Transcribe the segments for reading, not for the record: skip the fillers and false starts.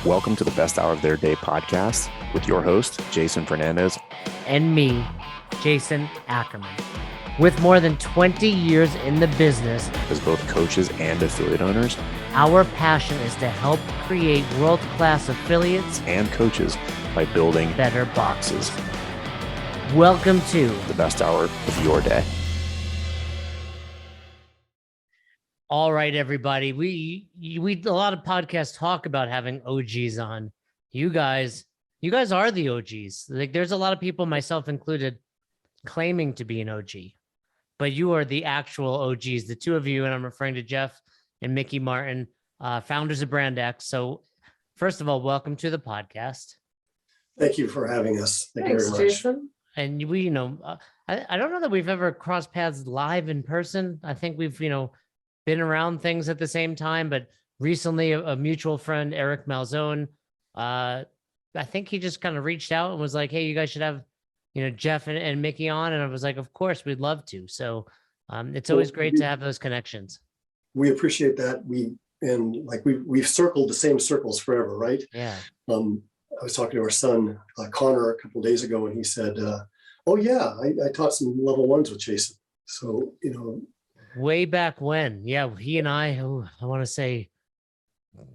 Welcome to the Best Hour of Their Day podcast with your host, Jason Fernandez. And me, Jason Ackerman. With more than 20 years in the business, As both coaches and affiliate owners, our passion is to help create world-class affiliates and coaches by building better boxes. boxes. Welcome to The best hour of your day. All right, everybody. We a lot of podcasts talk about having OGs on. You guys are the OGs. Like, there's a lot of people, myself included, claiming to be an OG, but you are the actual OGs, the two of you, and I'm referring to Jeff and Mikki Martin, founders of BrandX. So, first of all, welcome to the podcast. Thank you for having us. Thank you Thanks, very much. Jason. And we, I don't know that we've ever crossed paths live in person. I think we've, been around things at the same time, but recently a mutual friend, Eric Malzone, I think he just kind of reached out and was like, hey, you guys should have, Jeff and Mikki on. And I was like, of course, we'd love to. So it's always great to have those connections. We appreciate that. We've circled the same circles forever, right? Yeah. I was talking to our son, Connor, a couple of days ago, and he said, oh yeah, I taught some level ones with Jason. So, Way back when. Yeah. He and I want to say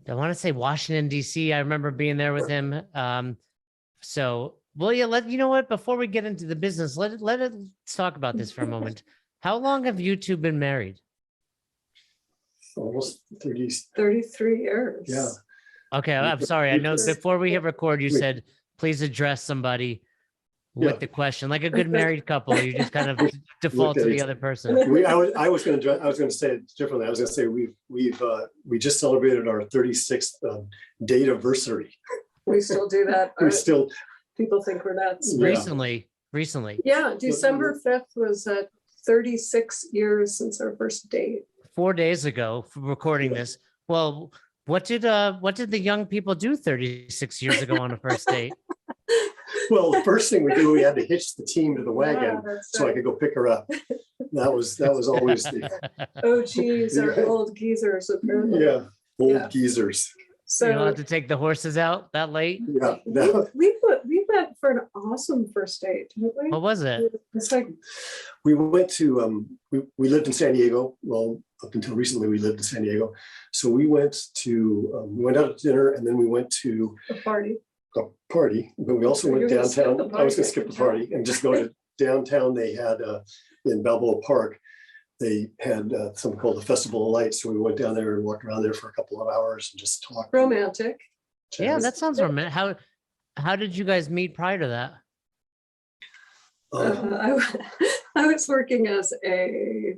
Washington, DC. I remember being there with him. You know what, before we get into the business, let's talk about this for a moment. How long have you two been married? almost 30. 33 years. Yeah. Okay. I'm sorry. I know before we hit record, you said, please address somebody with the question, like a good married couple. You just kind of default to the other person. I was going to say it differently. I was going to say we just celebrated our 36th date anniversary. We still do that. People think we're nuts. Recently. Yeah. December 5th was 36 years since our first date. 4 days ago for recording this. Well, what did the young people do 36 years ago on a first date? Well, the first thing we did, we had to hitch the team to the wagon so I could go pick her up. That was always the geez, our old geezers. Apparently. Yeah, old geezers. So you don't have to take the horses out that late? Yeah. We went for an awesome first date, didn't we? What was it? It's like We went to we lived in San Diego. Well, up until recently, we lived in San Diego. So we went out to dinner, and then we went to a party. But we also went downtown. I was going to skip the party and just go to downtown. They had in Balboa Park, they had something called the Festival of Lights. So we went down there and walked around there for a couple of hours and just talked. Romantic. Yeah, that sounds romantic. How did you guys meet prior to that? I was working as a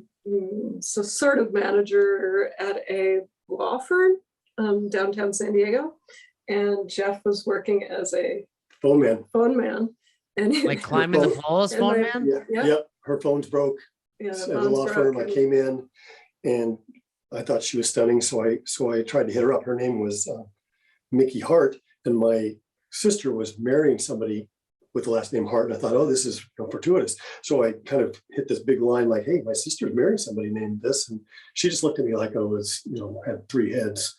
sort of manager at a law firm downtown San Diego. And Jeff was working as a phone man. And like climbing the pole as phone man? Yeah. Her phone's broke. Yeah, at the law firm. I came in and I thought she was stunning. So I tried to hit her up. Her name was Mikki Hart, and my sister was marrying somebody with the last name Hart. And I thought, oh, this is fortuitous. So I kind of hit this big line like, hey, my sister's marrying somebody named this. And she just looked at me like I was, had three heads.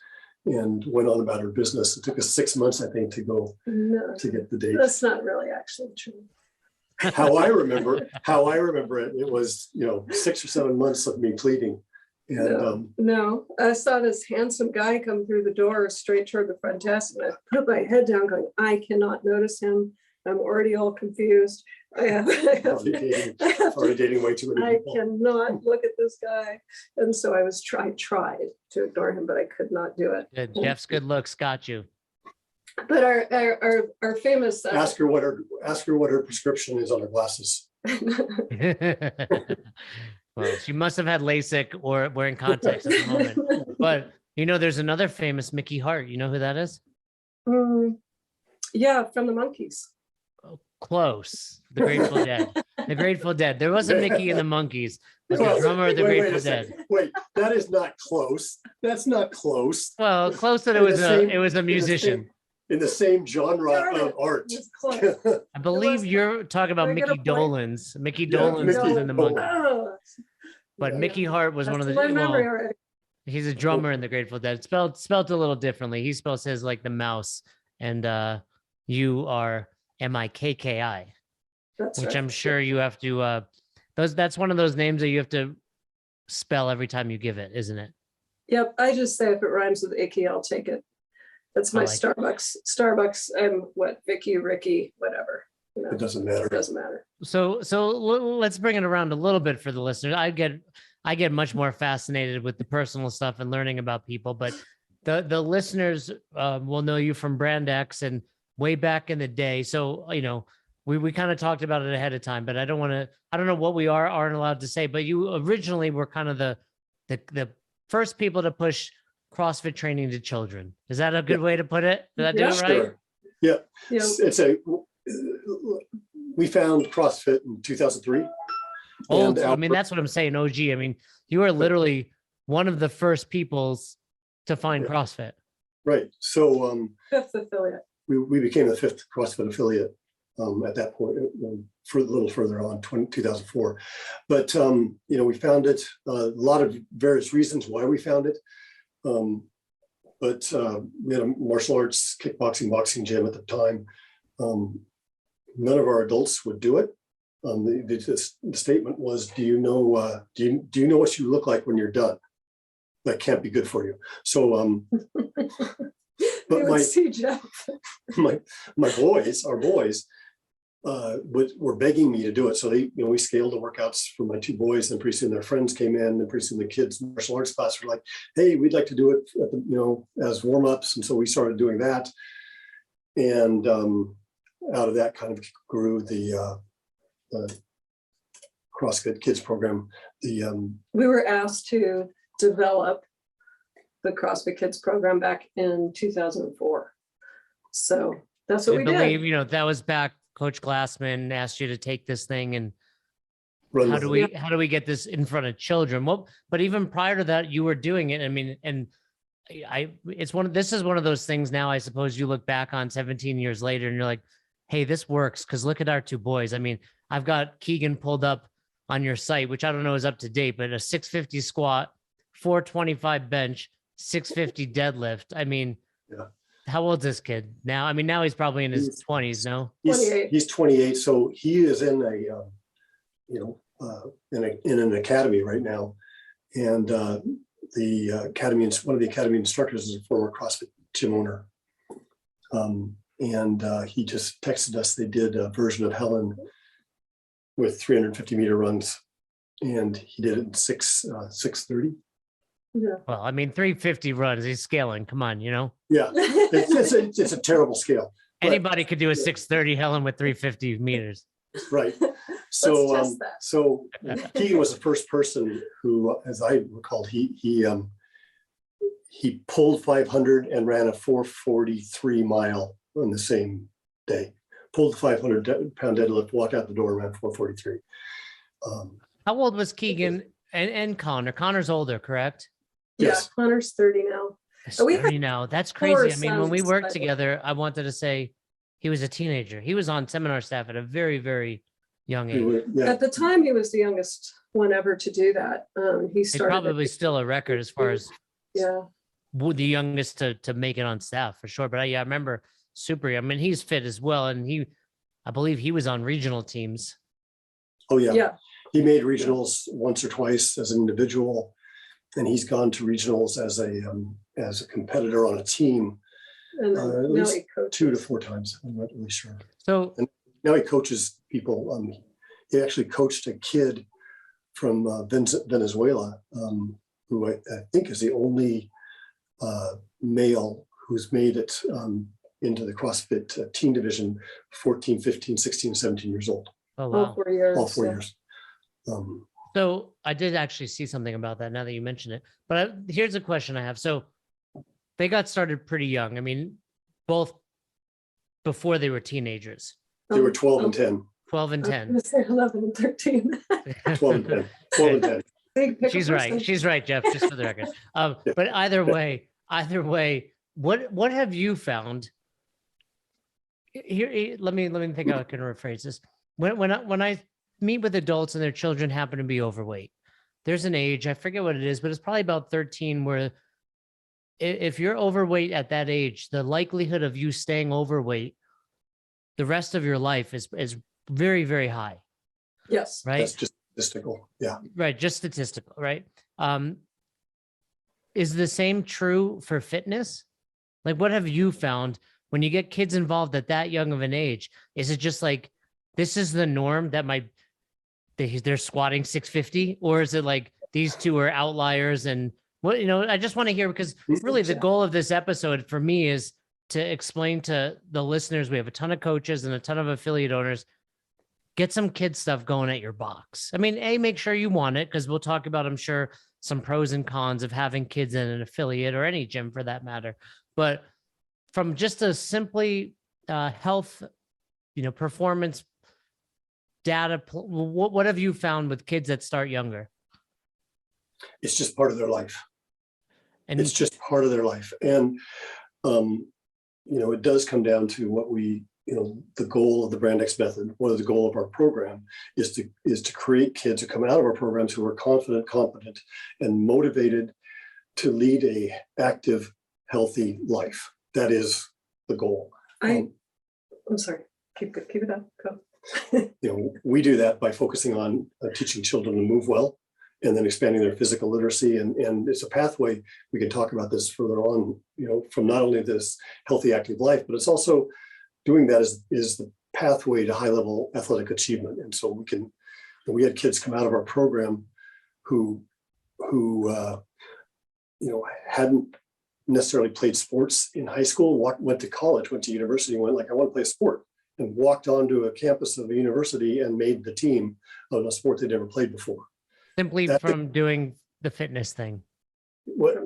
And went on about her business. It took us 6 months, I think, to get the date. That's not really actually true. How I remember it, it was 6 or 7 months of me pleading. And no, I saw this handsome guy come through the door straight toward the front desk, and I put my head down, going, I cannot notice him. I'm already all confused. Already dating way too many people. I cannot look at this guy. And so I tried to ignore him, but I could not do it. Good. Jeff's good looks got you. But our famous ask her what her prescription is on her glasses. Well, she must have had LASIK or wearing contacts at the moment. But there's another famous Mikki Hart. You know who that is? Yeah, from the Monkees. Close. The Grateful Dead. The Grateful Dead. There was a Mickey in the Monkees. The drummer of the Grateful Dead. Wait, that is not close. That's not close. Well, close that it was a musician. In the same genre of art. I believe you're talking about Mickey Dolenz. Mickey Dolenz was in the Monkees. But Mikki Hart was one of the. My memory already. He's a drummer in the Grateful Dead. Spelled a little differently. He spells his like the mouse, and you are Mikki, That's which right. I'm sure you have to. That's one of those names that you have to spell every time you give it, isn't it? Yep. I just say if it rhymes with icky, I'll take it. That's my like Starbucks. I'm what, Vicky, Ricky, whatever. You know, It doesn't matter. it doesn't matter. So let's bring it around a little bit for the listeners. I get much more fascinated with the personal stuff and learning about people, but the listeners will know you from BrandX and way back in the day. So, you know, we kind of talked about it ahead of time, but I don't know what we aren't allowed to say, but you originally were kind of the first people to push CrossFit training to children. Is that a good way to put it? Did I do it right? Sure. Yeah. Yeah. We found CrossFit in 2003. Old, And I mean, that's what I'm saying. OG. I mean, you are literally one of the first peoples to find CrossFit. Right. So Fifth affiliate. we became the fifth CrossFit affiliate at that point, for a little further on, 2004. But you know, we found it. A lot of various reasons why we found it. But we had a martial arts, kickboxing, boxing gym at the time. None of our adults would do it. The statement was, "Do you know what you look like when you're done? That can't be good for you." So, but see Jeff. our boys, were begging me to do it. So we scaled the workouts for my two boys, and pretty soon their friends came in, and pretty soon the kids' martial arts class were like, "Hey, we'd like to do it at the, as warm-ups." And so we started doing that. And out of that kind of grew the CrossFit Kids program. We were asked to develop the CrossFit Kids program back in 2004. So that's what we believe, did. that was back. Coach Glassman asked you to take this thing and how do we get this in front of children? Well, but even prior to that, you were doing it. I mean, and this is one of those things now, I suppose you look back on 17 years later and you're like, hey, this works. Cause look at our two boys. I mean, I've got Keegan pulled up on your site, which I don't know is up to date, but a 650 squat, 425 bench, 650 deadlift. I mean, yeah. How old is this kid now? I mean, now he's probably in his 20s, no? 28. He's 28. So he is in in an academy right now. And the academy, one of the academy instructors is a former CrossFit gym owner. And he just texted us. They did a version of Helen with 350-meter runs, and he did it in 6:30. Yeah. Well, I mean, 350 runs, he's scaling. Come on, Yeah, it's a terrible scale. Anybody could do a 6:30 Helen with 350 meters. Right. So, so Keegan was the first person who, as I recalled, he pulled 500 and ran a 443 mile on the same day. Pulled 500-pound deadlift, walked out the door, ran 443. How old was Keegan and Connor? Connor's older, correct? Yes. Yeah, Connor's 30 now. He's 30 now. That's crazy. I mean, when we worked sons. together, I wanted to say he was a teenager. He was on seminar staff at a very, very young age. Yeah. At the time, he was the youngest one ever to do that. He It's started. probably still a record as far as Yeah. the youngest to make it on staff for sure. But I remember super. I mean, he's fit as well, and I believe he was on regional teams. Oh yeah. Yeah. He made regionals once or twice as an individual, and he's gone to regionals as a competitor on a team And at now least he coaches. 2 to 4 times. I'm not really sure. So Now he coaches people. He actually coached a kid from Venezuela, who I think is the only male who's made it into the CrossFit team division, 14, 15, 16, 17 years old. oh wow. All 4 years. All 4 yeah. years. So I did actually see something about that now that you mention it. But here's a question I have. So they got started pretty young. I mean, both before they were teenagers. They were 12 and 10. 12 and 10. I'm going to say 11 and 13. 12 and 10. 12 and 10. Big pick She's up right. person. She's right, Jeff, just for the record. But either way, what have you found? Here, let me think how I can rephrase this. When I meet with adults and their children happen to be overweight, there's an age, I forget what it is, but it's probably about 13, where if you're overweight at that age, the likelihood of you staying overweight the rest of your life is very, very high. Yes. Right. That's just statistical. Yeah. Right. Just statistical. Right. Is the same true for fitness? Like, what have you found when you get kids involved at that young of an age? Is it just like, this is the norm that they're squatting 650, or is it like these two are outliers? And what, I just want to hear, because really the goal of this episode for me is to explain to the listeners, we have a ton of coaches and a ton of affiliate owners, get some kid stuff going at your box. I mean, make sure you want it, because we'll talk about, I'm sure, some pros and cons of having kids in an affiliate or any gym for that matter. But from just a simply health, performance data, what have you found with kids that start younger? It's just part of their life. And it's just part of their life. And, it does come down to what the goal of the BrandX Method, what is the goal of our program, is to create kids who come out of our programs who are confident, competent, and motivated to lead a active, healthy life. That is the goal. I'm sorry. Keep it up. Go. We do that by focusing on teaching children to move well, and then expanding their physical literacy. And it's a pathway. We can talk about this further on, from not only this healthy, active life, but it's also doing that is the pathway to high level athletic achievement. And so we had kids come out of our program who hadn't necessarily played sports in high school, went to college, went to university, went like, I want to play a sport, and walked onto a campus of a university and made the team of a sport they'd never played before. Simply from doing the fitness thing.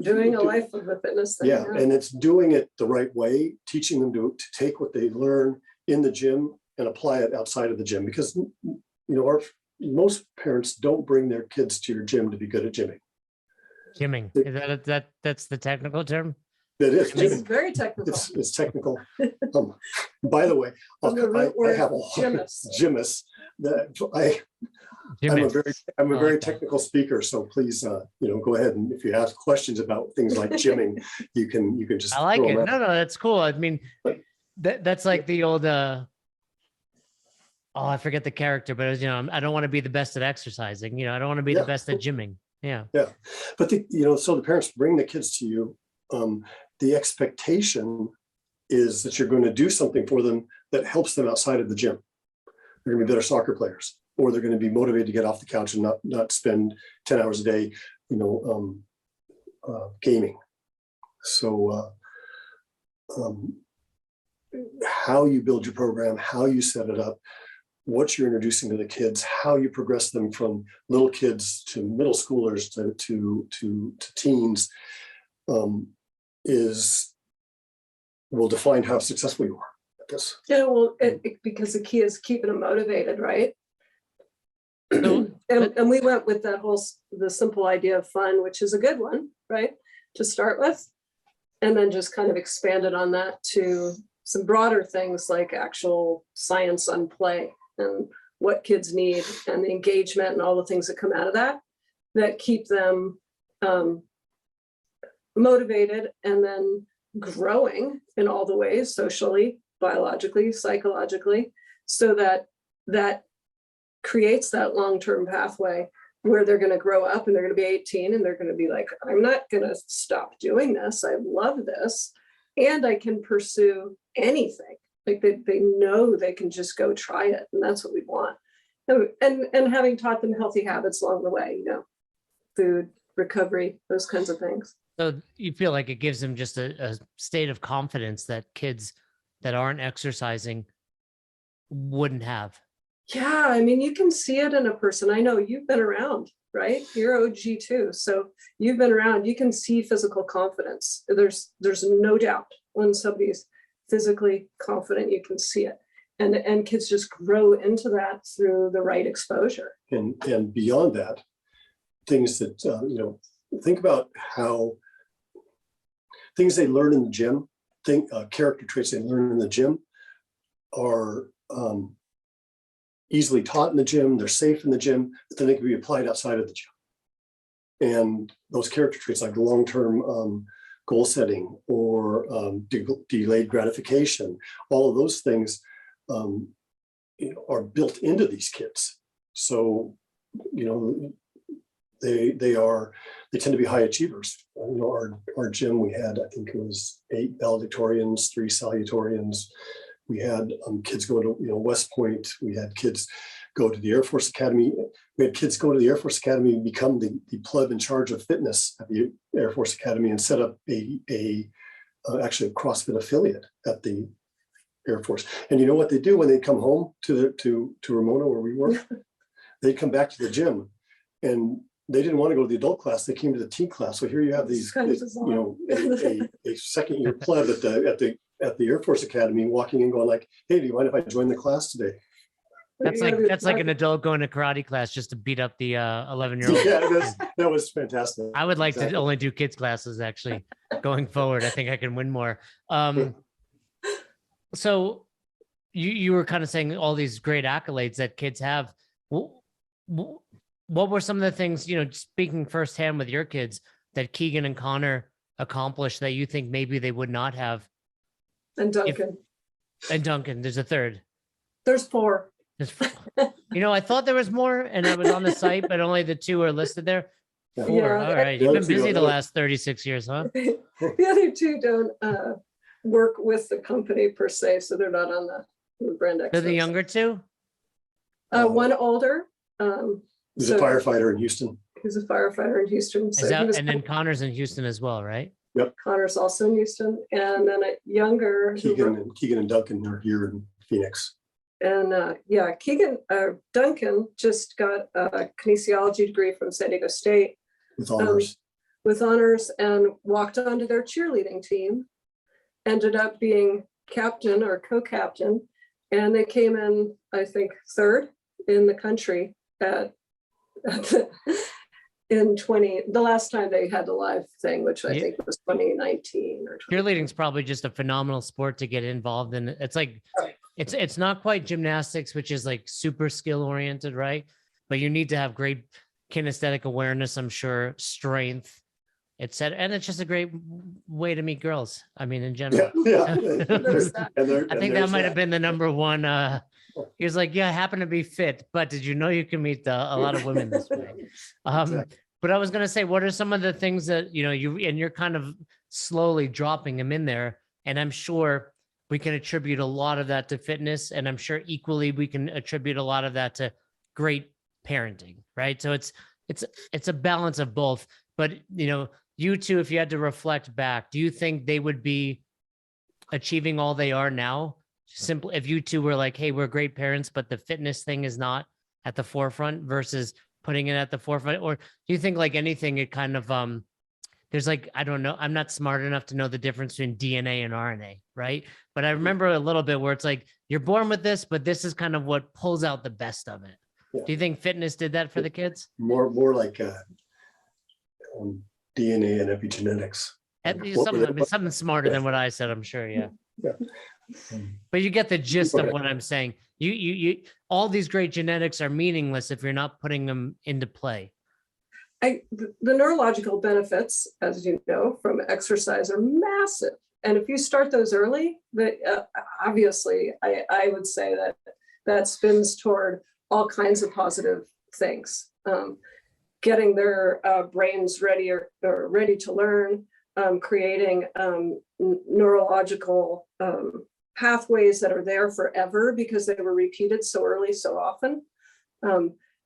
Doing a life of the fitness thing. Yeah, and it's doing it the right way, teaching them to take what they learn in the gym and apply it outside of the gym. Because most parents don't bring their kids to your gym to be good at gymming. Gymming, is that's the technical term? It is. It's very technical. It's technical. By the way, I have a gymnast that I'm a very technical speaker. So please, go ahead, and if you ask questions about things like gymming, you can just. I like it. No, that's cool. I mean, that's like the old. I forget the character, but I don't want to be the best at exercising. I don't want to be the best at gymming. Yeah. Yeah, but so the parents bring the kids to you. The expectation is that you're going to do something for them that helps them outside of the gym. They're going to be better soccer players, or they're going to be motivated to get off the couch and not spend 10 hours a day, gaming. So how you build your program, how you set it up, what you're introducing to the kids, how you progress them from little kids to middle schoolers to teens, will define how successful you are at this. Yeah, well, because the key is keeping them motivated, right? And we went with the simple idea of fun, which is a good one, right, to start with, and then just kind of expanded on that to some broader things like actual science on play and what kids need and the engagement and all the things that come out of that keep them motivated and then growing in all the ways, socially, biologically, psychologically, so that creates that long-term pathway where they're going to grow up and they're going to be 18 and they're going to be like, I'm not going to stop doing this. I love this. And I can pursue anything. Like they know they can just go try it. And that's what we want. And having taught them healthy habits along the way, food, recovery, those kinds of things. So you feel like it gives them just a state of confidence that kids that aren't exercising wouldn't have. Yeah, I mean, you can see it in a person. I know you've been around, right? You're OG too. So you've been around, you can see physical confidence. There's no doubt when somebody's physically confident, you can see it. And kids just grow into that through the right exposure. And beyond that, things that, think about how things they learn in the gym, character traits they learn in the gym are easily taught in the gym, they're safe in the gym, but then they can be applied outside of the gym. And those character traits like long-term goal setting or delayed gratification, all of those things are built into these kids. So, they tend to be high achievers. Our gym, we had, I think it was 8 valedictorians, 3 salutatorians. We had kids go to West Point. We had kids go to the Air Force Academy. We had kids go to the Air Force Academy and become the pleb in charge of fitness at the Air Force Academy and set up actually a CrossFit affiliate at the Air Force. And you know what they do when they come home to Ramona where we work? They'd come back to the gym, and they didn't want to go to the adult class. They came to the teen class. So here you have these, a second year pleb at the Air Force Academy walking in going like, hey, do you mind if I join the class today? That's like an adult going to karate class just to beat up the 11-year-old. Yeah, that was fantastic. I would like to only do kids classes actually going forward. I think I can win more. So you were kind of saying all these great accolades that kids have. What were some of the things, speaking firsthand with your kids, that Keegan and Connor accomplished that you think maybe they would not have? And Duncan. There's a third. There's 4. I thought there was more, and I was on the site, but only the 2 are listed there. 4. Yeah. All right. You've been busy the last 36 years, huh? The other 2 don't work with the company per se, so they're not on the BrandX. They're the younger 2? One older. He's a firefighter in Houston. He's a firefighter in Houston. So and then Connor's in Houston as well, right? Yep. Connor's also in Houston. And then a younger. Keegan and Duncan are here in Phoenix. And Duncan just got a kinesiology degree from San Diego State. With honors. And walked onto their cheerleading team. Ended up being captain or co-captain. And they came in, I think, 3rd in the country the last time they had the live thing, which I think was 2019 or 20. Cheerleading's probably just a phenomenal sport to get involved in. It's like, it's not quite gymnastics, which is like super skill oriented, right? But you need to have great kinesthetic awareness, I'm sure, strength, etc. And it's just a great way to meet girls. I mean, in general. Yeah. I think that might have been the number one. He was like, yeah, I happen to be fit, but did you know you can meet a lot of women this way? Exactly. But I was going to say, what are some of the things that, you're kind of slowly dropping them in there. And I'm sure we can attribute a lot of that to fitness. And I'm sure equally we can attribute a lot of that to great parenting, right? So it's a balance of both. But, you two, if you had to reflect back, do you think they would be achieving all they are now? Simply, if you two were like, hey, we're great parents, but the fitness thing is not at the forefront versus putting it at the forefront? Or do you think like anything, it kind of, there's like, I don't know, I'm not smart enough to know the difference between DNA and RNA, right? But I remember a little bit where it's like, you're born with this, but this is kind of what pulls out the best of it. Yeah. Do you think fitness did that for the kids? More like DNA and epigenetics. Something smarter than what I said, I'm sure. Yeah. But you get the gist of what I'm saying. You all these great genetics are meaningless if you're not putting them into play. The neurological benefits, as you know, from exercise are massive. And if you start those early, obviously, I would say that spins toward all kinds of positive things. Getting their brains ready or ready to learn, creating neurological pathways that are there forever because they were repeated so early, so often.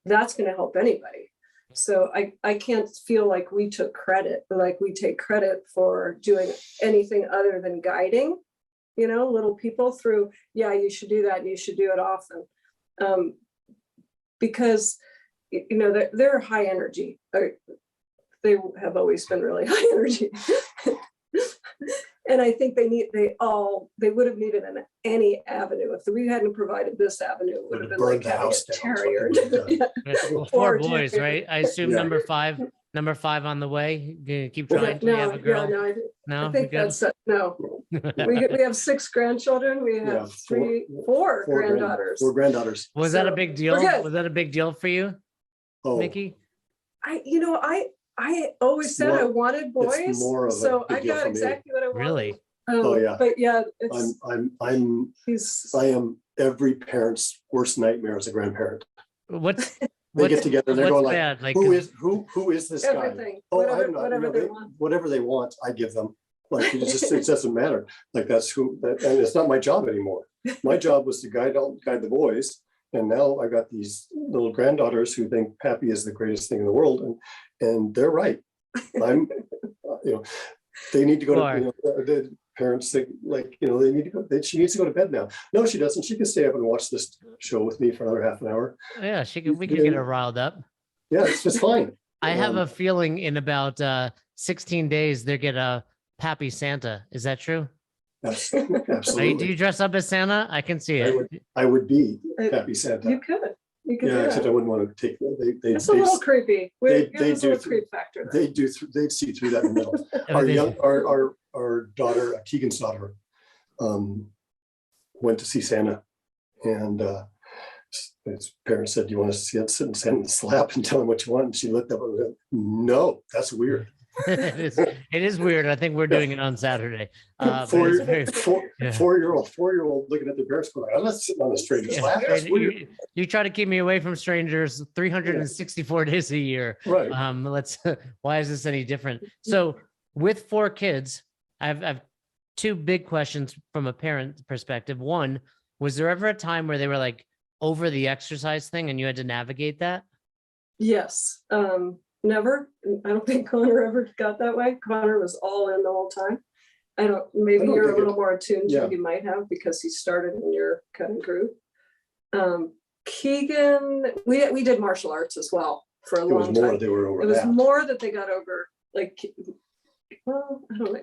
That's going to help anybody. So I can't feel like we took credit, or like we take credit for doing anything other than guiding, little people through, yeah, you should do that and you should do it often. Because, they're high energy. They have always been really high energy. And I think they would have needed any avenue. If we hadn't provided this avenue, it would have been like having a terrier. Well, 4 boys, right? I assume number five on the way. Keep trying to have a girl. I think that's no. We have 6 grandchildren. We have 4 granddaughters. 4 granddaughters. Was that a big deal? Was that a big deal for you, Mikki? I always It's said more- I wanted boys, it's more of a so I big deal got for me. exactly what I wanted. Really? Oh, yeah. But yeah, it's I am every parent's worst nightmare as a grandparent. What's They get together, they're what's going like, bad? Like, who is this guy? everything, Oh, I whatever, have not, whatever they they, want. whatever they want, I give them. Like, it doesn't matter. Like, and it's not my job anymore. My job was to guide the boys. And now I got these little granddaughters who think Pappy is the greatest thing in the world. And they're right. I'm, they need to go to, the parents think like, they need to go, she needs to go to bed now. No, she doesn't. She can stay up and watch this show with me for another half an hour. yeah, we can get her riled up. Yeah, it's just fine. I have a feeling in about 16 days they get a Pappy Santa. Is that true? Absolutely. Do you dress up as Santa? I can see it. I would be Pappy Santa. You could. You could. Yeah, except I wouldn't want to take. It's a little creepy. They There's a do. little creep factor. They'd see through that in the middle. Our daughter, Keegan's daughter, went to see Santa, and his parents said, "Do you want to sit in Santa's lap and tell him what you want?" And she looked up and went, "No, that's weird." It is weird. I think we're doing it on Saturday. Four-year-old looking at their parents going, "I'm not sitting on a stranger's lap." That's weird. You try to keep me away from strangers 364 days a year. Right. Why is this any different? So with 4 kids, I've 2 big questions from a parent perspective. One, was there ever a time where they were like over the exercise thing and you had to navigate that? Yes. Never. I don't think Connor ever got that way. Connor was all in the whole time. Maybe you're a little more attuned to it. You might have because he started in your kind of group. Keegan, we did martial arts as well for a long time. They were over. It was more that they got over, like, well, I don't know.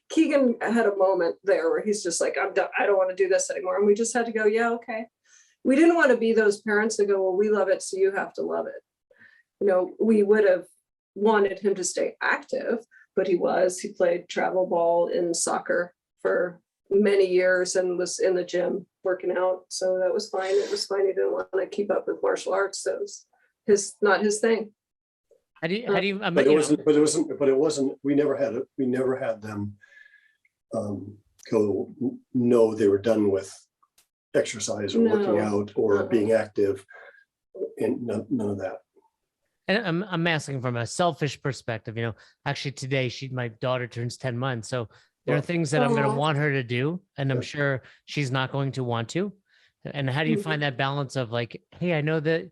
Keegan had a moment there where he's just like, I'm done. I don't want to do this anymore. And we just had to go, yeah, okay. We didn't want to be those parents that go, well, we love it, so you have to love it. We would have wanted him to stay active, but he played travel ball in soccer for many years and was in the gym working out. So that was fine. It was fine. He didn't want to keep up with martial arts. That was not his thing. How do you, but it wasn't, we never had them go, no, they were done with exercise or working out or being active, and none of that. And I'm asking from a selfish perspective, actually today my daughter turns 10 months. So there are things that I'm going to want her to do, and I'm sure she's not going to want to. And how do you find that balance of like, hey, I know that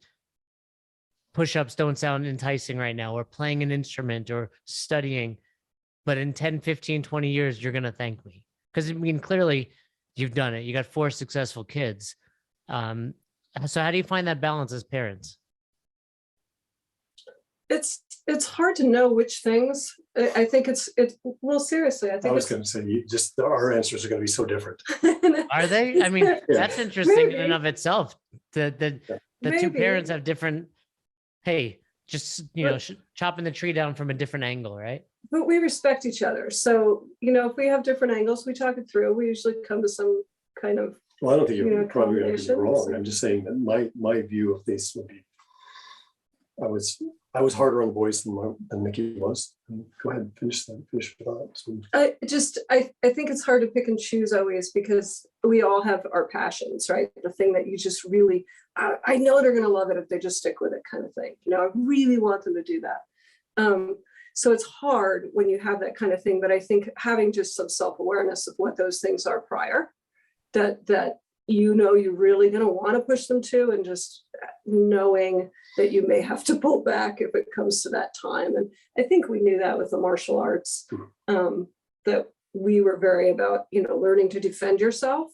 push-ups don't sound enticing right now, or playing an instrument or studying, but in 10, 15, 20 years, you're going to thank me. Because clearly you've done it. You got 4 successful kids. So how do you find that balance as parents? It's hard to know which things. I think it's well, seriously, I was going to say, our answers are going to be so different. Are they? I mean, that's interesting in and of itself. The 2 parents have different, hey, just, chopping the tree down from a different angle, right? But we respect each other. So, if we have different angles, we talk it through. We usually come to some kind of, well, I don't think you're probably going to be wrong. I'm just saying that my view of this would be, I was harder on the boys than Mikki was. Go ahead and finish with that. I think it's hard to pick and choose always, because we all have our passions, right? The thing that you just really, I know they're going to love it if they just stick with it, kind of thing. I really want them to do that. So it's hard when you have that kind of thing, but I think having just some self-awareness of what those things are prior, that you're really going to want to push them to, and just knowing that you may have to pull back if it comes to that time. And I think we knew that with the martial arts, that we were very about, learning to defend yourself.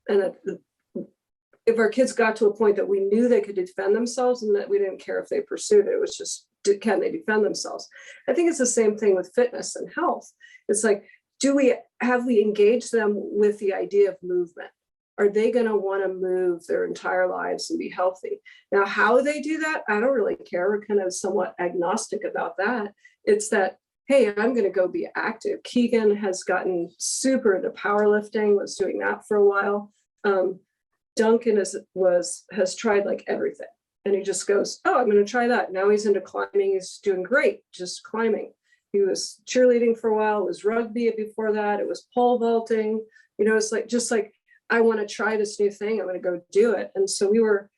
And that if our kids got to a point that we knew they could defend themselves, and that we didn't care if they pursued it, it was just, can they defend themselves? I think it's the same thing with fitness and health. It's like, have we engaged them with the idea of movement? Are they going to want to move their entire lives and be healthy? Now, how they do that, I don't really care. We're kind of somewhat agnostic about that. It's that, hey, I'm going to go be active. Keegan has gotten super into powerlifting, was doing that for a while. Duncan has tried like everything. And he just goes, oh, I'm going to try that. Now he's into climbing. He's doing great, just climbing. He was cheerleading for a while. It was rugby before that. It was pole vaulting. You know, it's like, just like, I want to try this new thing. I'm going to go do it. And so we were,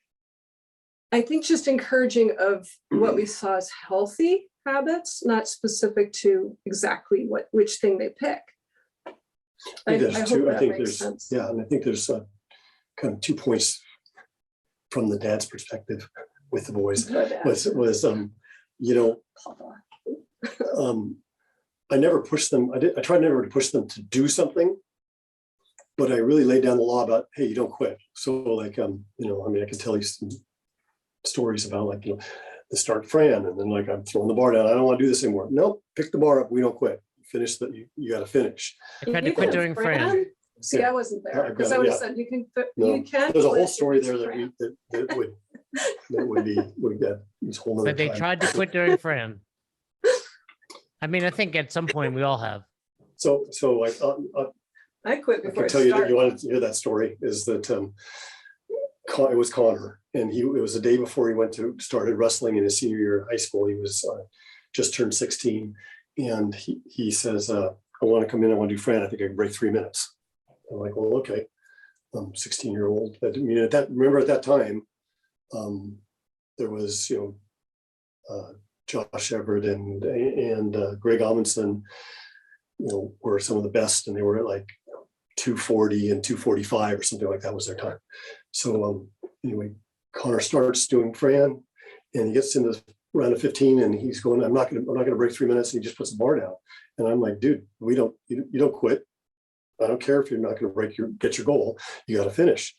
I think, just encouraging of what we saw as healthy habits, not specific to exactly which thing they pick. I think Sense. Yeah, and I think there's kind of 2 points from the dad's perspective with the boys. I never pushed them. I tried never to push them to do something, but I really laid down the law about, hey, you don't quit. So like, I can tell you some stories about, like, the start Fran, and then like, I'm throwing the bar down. I don't want to do this anymore. Nope, pick the bar up. We don't quit. Finish that. You got to finish. I tried to quit during Fran. See, I wasn't there because I would have said you can. You can. There's a whole story there that would get this whole other But they time. tried to quit during Fran. I mean, I think at some point we all have. So I quit I before can tell you that you wanted to hear that story is that it was Connor, and it was the day before he started wrestling in his senior year of high school. He was just turned 16, and he says, I want to come in. I want to do Fran. I think I can break 3 minutes. I'm like, well, okay. I'm 16-year-old. Remember at that time, there was, Josh Everett and Greg Amundsen, were some of the best, and they were at like 240 and 245 or something like that was their time. So anyway, Connor starts doing Fran, and he gets into round of 15, and he's going, I'm not gonna break 3 minutes, and he just puts the bar down. And I'm like, dude, you don't quit. I don't care if you're not gonna get your goal. You got to finish.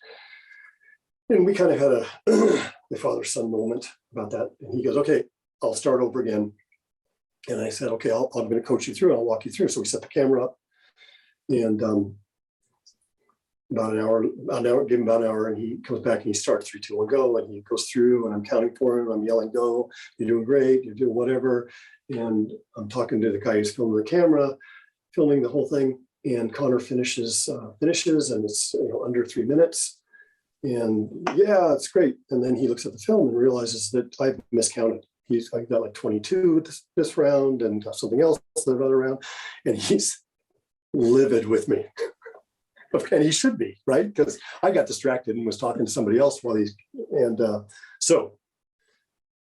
And we kind of had a father-son moment about that. And he goes, okay, I'll start over again. And I said, okay, I'm going to coach you through, and I'll walk you through. So we set the camera up, and about an hour, give him about an hour, and he comes back and he starts 3, 2, 1, go. And he goes through, and I'm counting for him. I'm yelling, go, you're doing great, you're doing whatever. And I'm talking to the guy who's filming the camera, filming the whole thing. And Connor finishes, and it's under 3 minutes. And yeah, it's great. And then he looks at the film and realizes that I've miscounted. I got like 22 this round and something else another round. And he's livid with me. And he should be, right? Because I got distracted and was talking to somebody else so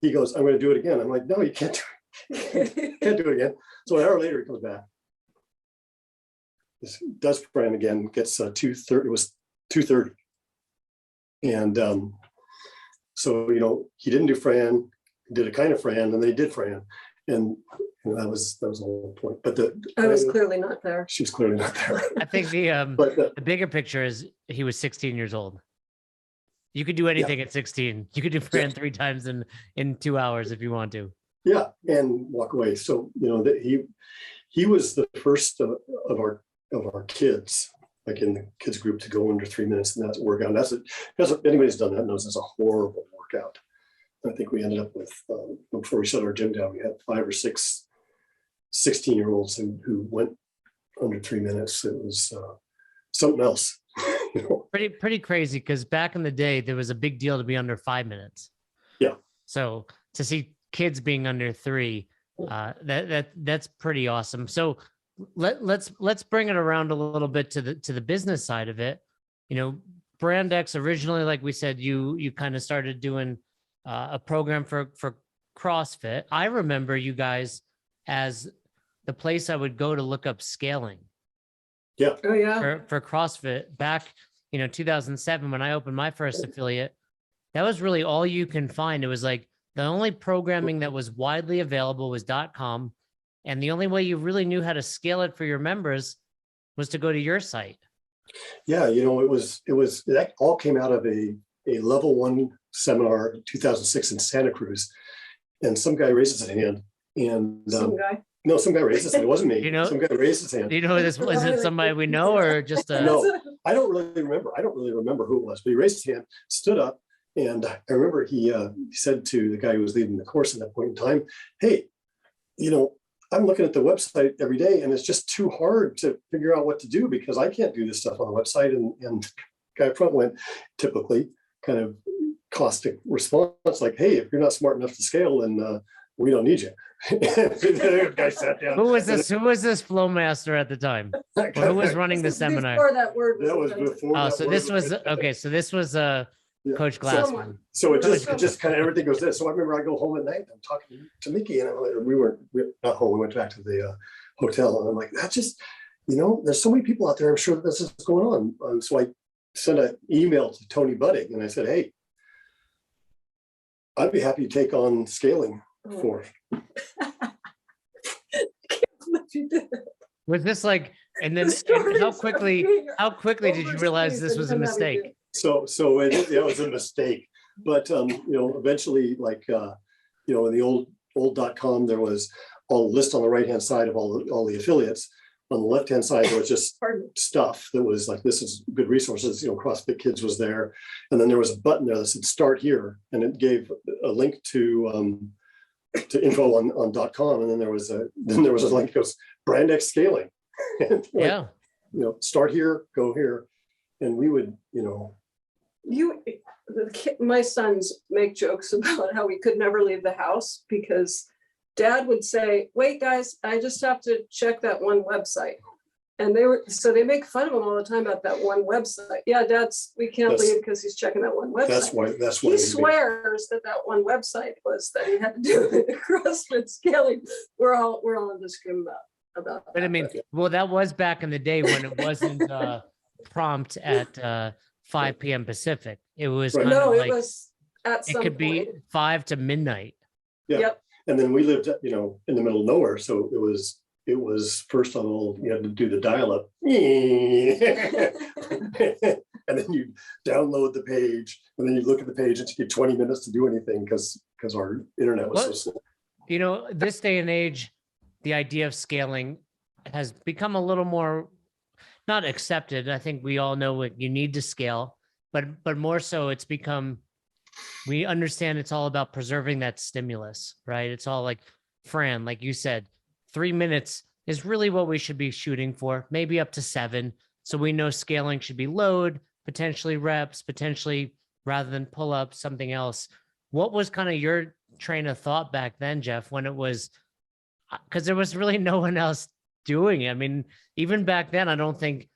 he goes, I'm going to do it again. I'm like, no, you can't do it. Can't do it again. So an hour later, he comes back. Does Fran again, gets 230. It was 230. And so, he didn't do Fran, did a kind of Fran, and then he did Fran. And that was the whole point. But I was clearly not there. She was clearly not there. I think the bigger picture is he was 16 years old. You could do anything at 16. You could do Fran 3 times in 2 hours if you want to. Yeah, and walk away. So that he was the first of our kids, like in the kids group, to go under 3 minutes, and that's a workout. That's what anybody's done that knows it's a horrible workout. I think we ended up with before we shut our gym down, we had 5 or 6 16-year-olds who went under 3 minutes. It was something else. Pretty crazy, because back in the day there was a big deal to be under 5 minutes. Yeah. So to see kids being under 3, that's pretty awesome. So let's bring it around a little bit to the business side of it. BrandX originally, like we said, you kind of started doing a program for CrossFit. I remember you guys as the place I would go to look up scaling. Yeah. Oh yeah. For CrossFit back, 2007 when I opened my first affiliate. That was really all you can find. It was like the only programming that was widely available was .com. And the only way you really knew how to scale it for your members was to go to your site. Yeah, it was that all came out of a level 1 seminar in 2006 in Santa Cruz, and some guy raises his hand, and some guy raises his hand. It wasn't me. Some guy raised his hand. Do you know who this was? Is it somebody we know or just No, I don't really remember who it was, but he raised his hand, stood up, and I remember he said to the guy who was leading the course at that point in time, hey, I'm looking at the website every day, and it's just too hard to figure out what to do because I can't do this stuff on the website. And the guy up front went, typically kind of caustic response, like, hey, if you're not smart enough to scale, then we don't need you. The guy sat down. Who was this? Who was this flow master at the time? Or who was running the seminar? Before that word That was invented. before. Oh, that so word this was invented. okay. So this was Yeah. Coach Someone. Glassman. So it just kind of everything goes there. So I remember I go home at night, I'm talking to Mikki, and we were not home, we went back to the hotel, and I'm like, that's just, there's so many people out there, I'm sure that this is going on. So I sent an email to Tony Budding, and I said, hey, I'd be happy to take on scaling for. You did. Was this like, and then The stories how of quickly being did you realize this was a overseas and having mistake? So it was a mistake, but eventually, like in the old .com, there was a list on the right hand side of all the affiliates. On the left hand side, there was just stuff that was like, this is good resources. CrossFit Kids was there, and then there was a button there that said "Start Here," and it gave a link to info on .com, and then there was a link that goes BrandX Scaling. And like, Yeah. Start here, go here, and we would My sons make jokes about how we could never leave the house because Dad would say, wait guys, I just have to check that one website. And they make fun of him all the time about that one website. Yeah, we can't leave because he's checking that one website. That's why he swears that one website was that he had to do with the CrossFit scaling. We're all in disagreement about But I mean, well, that was back in the day when it wasn't prompt at 5 p.m. Pacific. It was Right. kind of it like, was at some it could be 5 to midnight. Yeah. Yep. And then we lived, in the middle of nowhere. So it was first of all, you had to do the dial-up. And then you download the page, and then you look at the page and you get 20 minutes to do anything because our internet was so slow. This day and age, the idea of scaling has become a little more not accepted. I think we all know what you need to scale, but more so it's become, we understand it's all about preserving that stimulus, right? It's all like, Fran, like you said, 3 minutes is really what we should be shooting for, maybe up to 7. So we know scaling should be load, potentially reps, potentially rather than pull up something else. What was kind of your train of thought back then, Jeff, when it was, because there was really no one else doing it. I mean, even back then, I don't think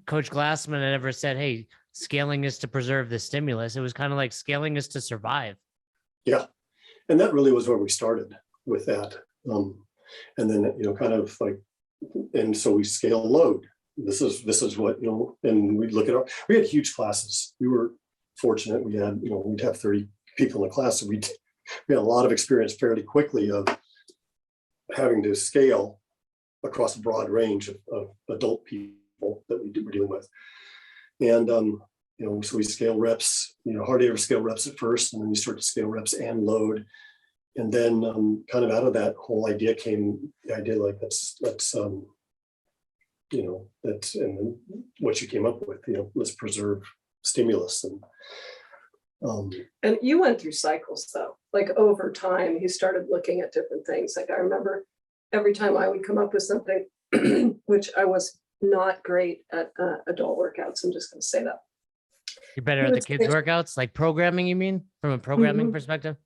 Coach Glassman had ever said, hey, scaling is to preserve the stimulus. It was kind of like scaling is to survive. Yeah. And that really was where we started with that. And then, kind of like, and so we scale load. This is what, and we we had huge classes. We were fortunate. We had, we'd have 30 people in the class. So we had a lot of experience fairly quickly of having to scale across a broad range of adult people that we're dealing with. And, so we scale reps, hardly ever scale reps at first, and then you start to scale reps and load. And then kind of out of that whole idea came the idea like that's and then what you came up with, let's preserve stimulus. And you went through cycles though, like over time, he started looking at different things. Like I remember every time I would come up with something, which I was not great at adult workouts. I'm just going to say that. You're better at the kids' workouts, like programming, you mean, from a programming perspective?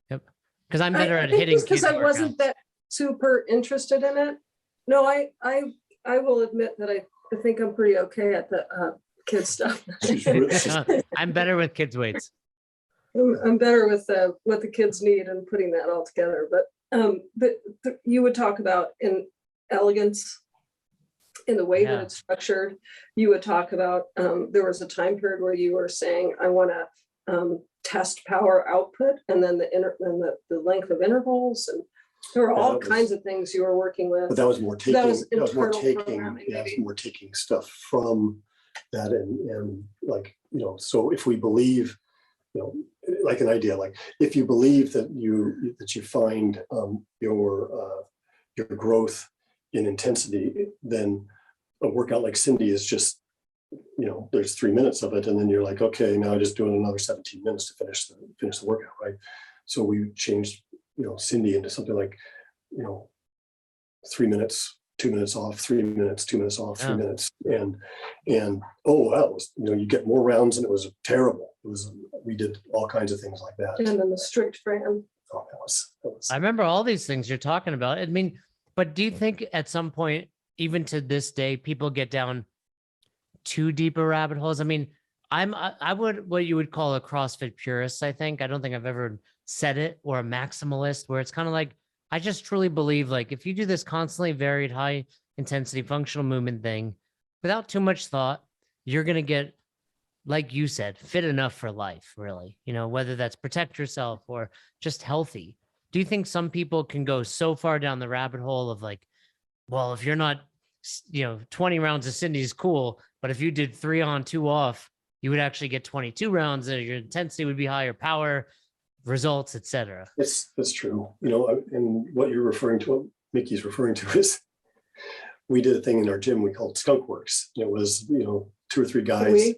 Yep. Because I'm better at hitting kids' because I workouts. wasn't that super interested in it. No, I will admit that I think I'm pretty okay at the kids stuff. I'm better with kids' weights. I'm better with what the kids need and putting that all together. But you would talk about in elegance, in the way that it's structured. You would talk about there was a time period where you were saying, I want to test power output, and then the length of intervals, and there were all kinds of things you were working with. But that was more taking. That was more taking stuff from that, and like So if we believe, like an idea, like if you believe that you find your growth in intensity, then a workout like Cindy is just, there's 3 minutes of it, and then you're like, okay, now I'm just doing another 17 minutes to finish the workout, right? So we changed, Cindy into something like, 3 minutes 2 minutes off, 3 minutes, 2 minutes off, 3 Yeah. minutes. And oh, that was, you get more rounds, and it was terrible. We did all kinds of things like that. And then the strict Fran. Oh, that was I remember all these things you're talking about. I mean, but do you think at some point, even to this day, people get down too deeper rabbit holes? I mean, I would, what you would call a CrossFit purist, I think. I don't think I've ever said it, or a maximalist, where it's kind of like, I just truly believe, like, if you do this constantly varied, high intensity functional movement thing without too much thought, you're going to get, like you said, fit enough for life, really, whether that's protect yourself or just healthy. Do you think some people can go so far down the rabbit hole of like, well, if you're not, 20 rounds of Cindy is cool, but if you did 3 on 2 off, you would actually get 22 rounds, and your intensity would be higher, power, results, etc. It's true. And what you're referring to, what Mikki's referring to, is we did a thing in our gym we called Skunk Works. It was, 2 or 3 guys.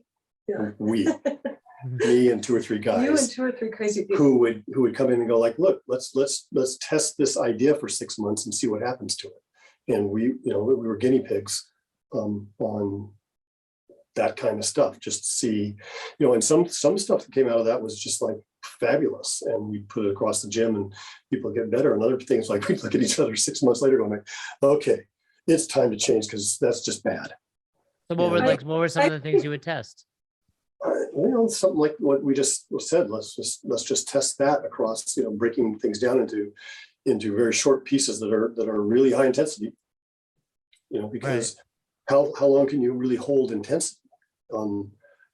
Me and 2 or 3 guys. You and 2 or 3 crazy people who would come in and go like, look, let's test this idea for 6 months and see what happens to it. And we were guinea pigs on that kind of stuff, just to see, and some stuff that came out of that was just like fabulous. And we put it across the gym, and people get better. And other things, like we look at each other 6 months later going like, okay, it's time to change, because that's just bad. So what were some of the things you would test? Something like what we just said. Let's just test that across, breaking things down into very short pieces that are really high intensity. Because how long can you really hold intensity? You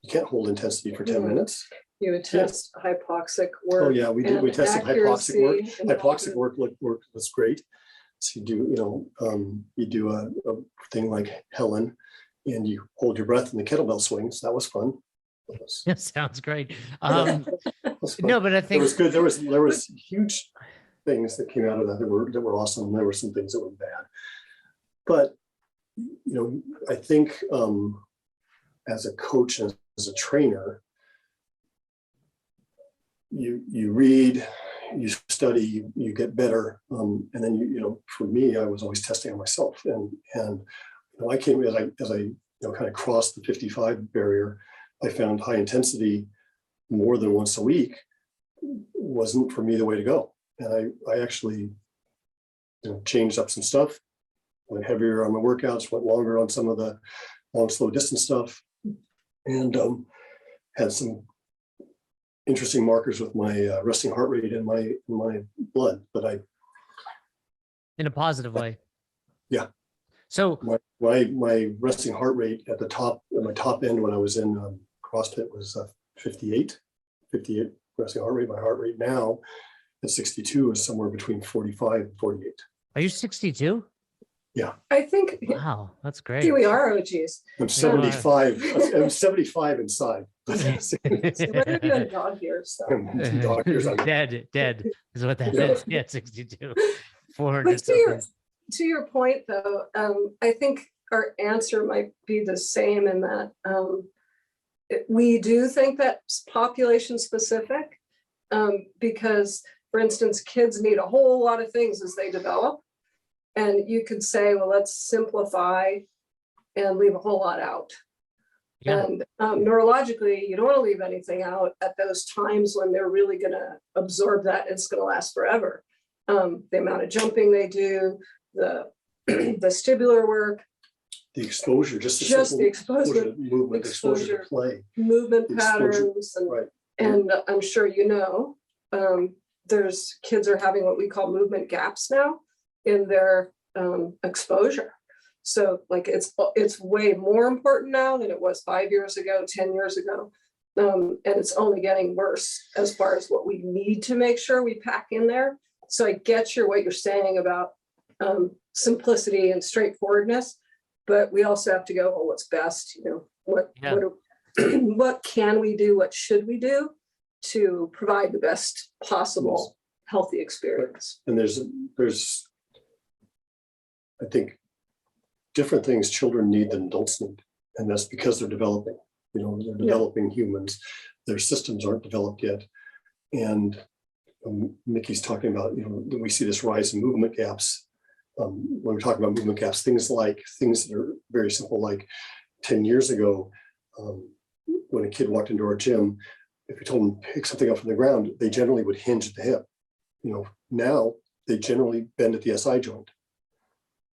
can't hold intensity for 10 minutes. You would test hypoxic work. Oh yeah, we did. We tested hypoxic work. Hypoxic work was great. So you do a thing like Helen, and you hold your breath in the kettlebell swings. That was fun. That sounds great. Was No, but I think it was good. There was huge things that came out of that were awesome. There were some things that were bad, but I think as a coach and as a trainer, you read, you study, you get better, and then for me, I was always testing on myself, and I came as I kind of crossed the 55 barrier. I found high intensity more than once a week wasn't for me the way to go, and I actually changed up some stuff, went heavier on my workouts, went longer on some of the long slow distance stuff, and had some interesting markers with my resting heart rate and my blood. But in a positive way. Yeah. So my resting heart rate at my top end when I was in CrossFit was 58 resting heart rate. My heart rate now at 62 is somewhere between 45 and 48. Are you 62? Yeah. I think. Wow, that's great. See, we are OGs. I'm 75. I'm 75 inside. So what are you doing dog years? So. Dog years, Dead is what that Yeah. is. Yeah, 62. 400. But to your point, though, I think our answer might be the same in that we do think that's population specific, because, for instance, kids need a whole lot of things as they develop. And you could say, well, let's simplify and leave a whole lot out. Yeah. And neurologically, you don't want to leave anything out at those times when they're really going to absorb that. It's going to last forever. The amount of jumping they do, the vestibular work, the exposure, just the exposure, movement, exposure to play, movement the exposure, patterns, right. and I'm sure there's kids are having what we call movement gaps now in their exposure. So like it's way more important now than it was 5 years ago, 10 years ago. And it's only getting worse as far as what we need to make sure we pack in there. So I get what you're saying about simplicity and straightforwardness, but we also have to go, well, what's best? What can we do? What should we do to provide the best possible healthy experience? And there's I think different things children need than adults need, and that's because they're developing. They're developing humans. Their systems aren't developed yet, and Mikki's talking about we see this rise in movement gaps when we're talking about movement gaps, things that are very simple, like 10 years ago, when a kid walked into our gym, if we told them to pick something up from the ground, they generally would hinge at the hip. Now they generally bend at the SI joint.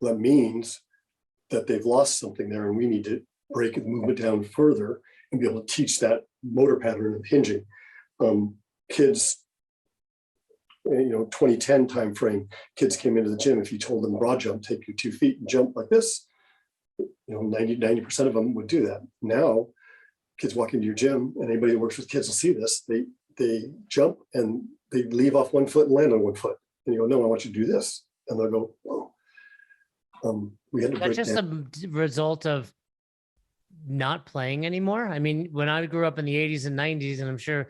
That means that they've lost something there, and we need to break the movement down further and be able to teach that motor pattern of hinging. Kids, 2010 timeframe, kids came into the gym. If you told them broad jump, take your 2 feet and jump like this, 90% of them would do that. Now, kids walk into your gym, and anybody that works with kids will see this. They jump and they leave off 1 foot and land on 1 foot. And you go, no, I want you to do this. And they'll go, oh. We had to break That's just down. a result of not playing anymore. I mean, when I grew up in the 80s and 90s, and I'm sure,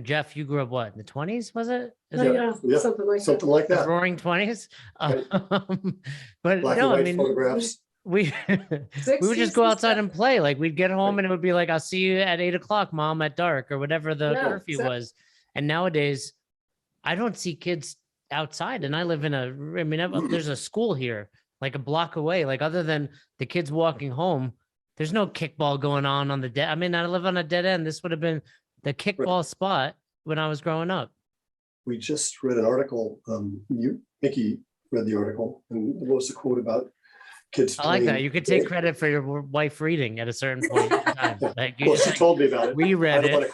Jeff, you grew up what, in the 20s, was it? Yeah, something like The that. roaring 20s. Right. But Black no, and white I mean, photographs. we would just go outside and play. Like, we'd get home and it would be like, I'll see you at 8 o'clock, mom, at dark, or whatever the curfew was. And nowadays, I don't see kids outside. And I live in there's a school here, like a block away. Like, other than the kids walking home, there's no kickball going on the dead. I mean, I live on a dead end. This would have been the kickball spot when I was growing up. We just read an article. Mikki read the article, and what was the quote about kids? I like that. You could take credit for your wife reading at a certain point in time. Like, Well, she told me about it. We read I don't it. want to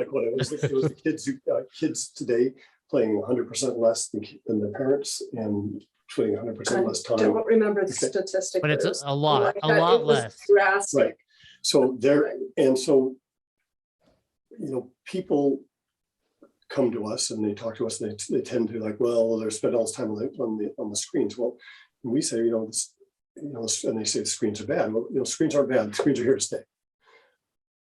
quote it. It was the kids today playing 100% less than the parents and putting 100% less time. I don't remember the statistic. But it's was a lot it was less. drastic. Right. So people come to us and they talk to us, and they tend to like, well, they're spending all this time on the screens. Well, we say, and they say the screens are bad. Well, screens aren't bad. The screens are here to stay.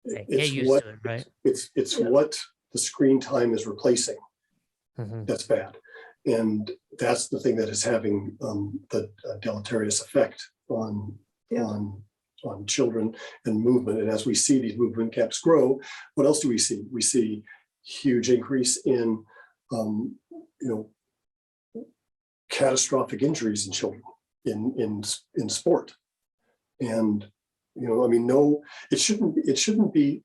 Get used to it, right? It's what the screen time is replacing that's bad, and that's the thing that is having the deleterious effect on children and movement. And as we see these movement gaps grow, what else do we see? We see huge increase in catastrophic injuries in children in sport. And it shouldn't be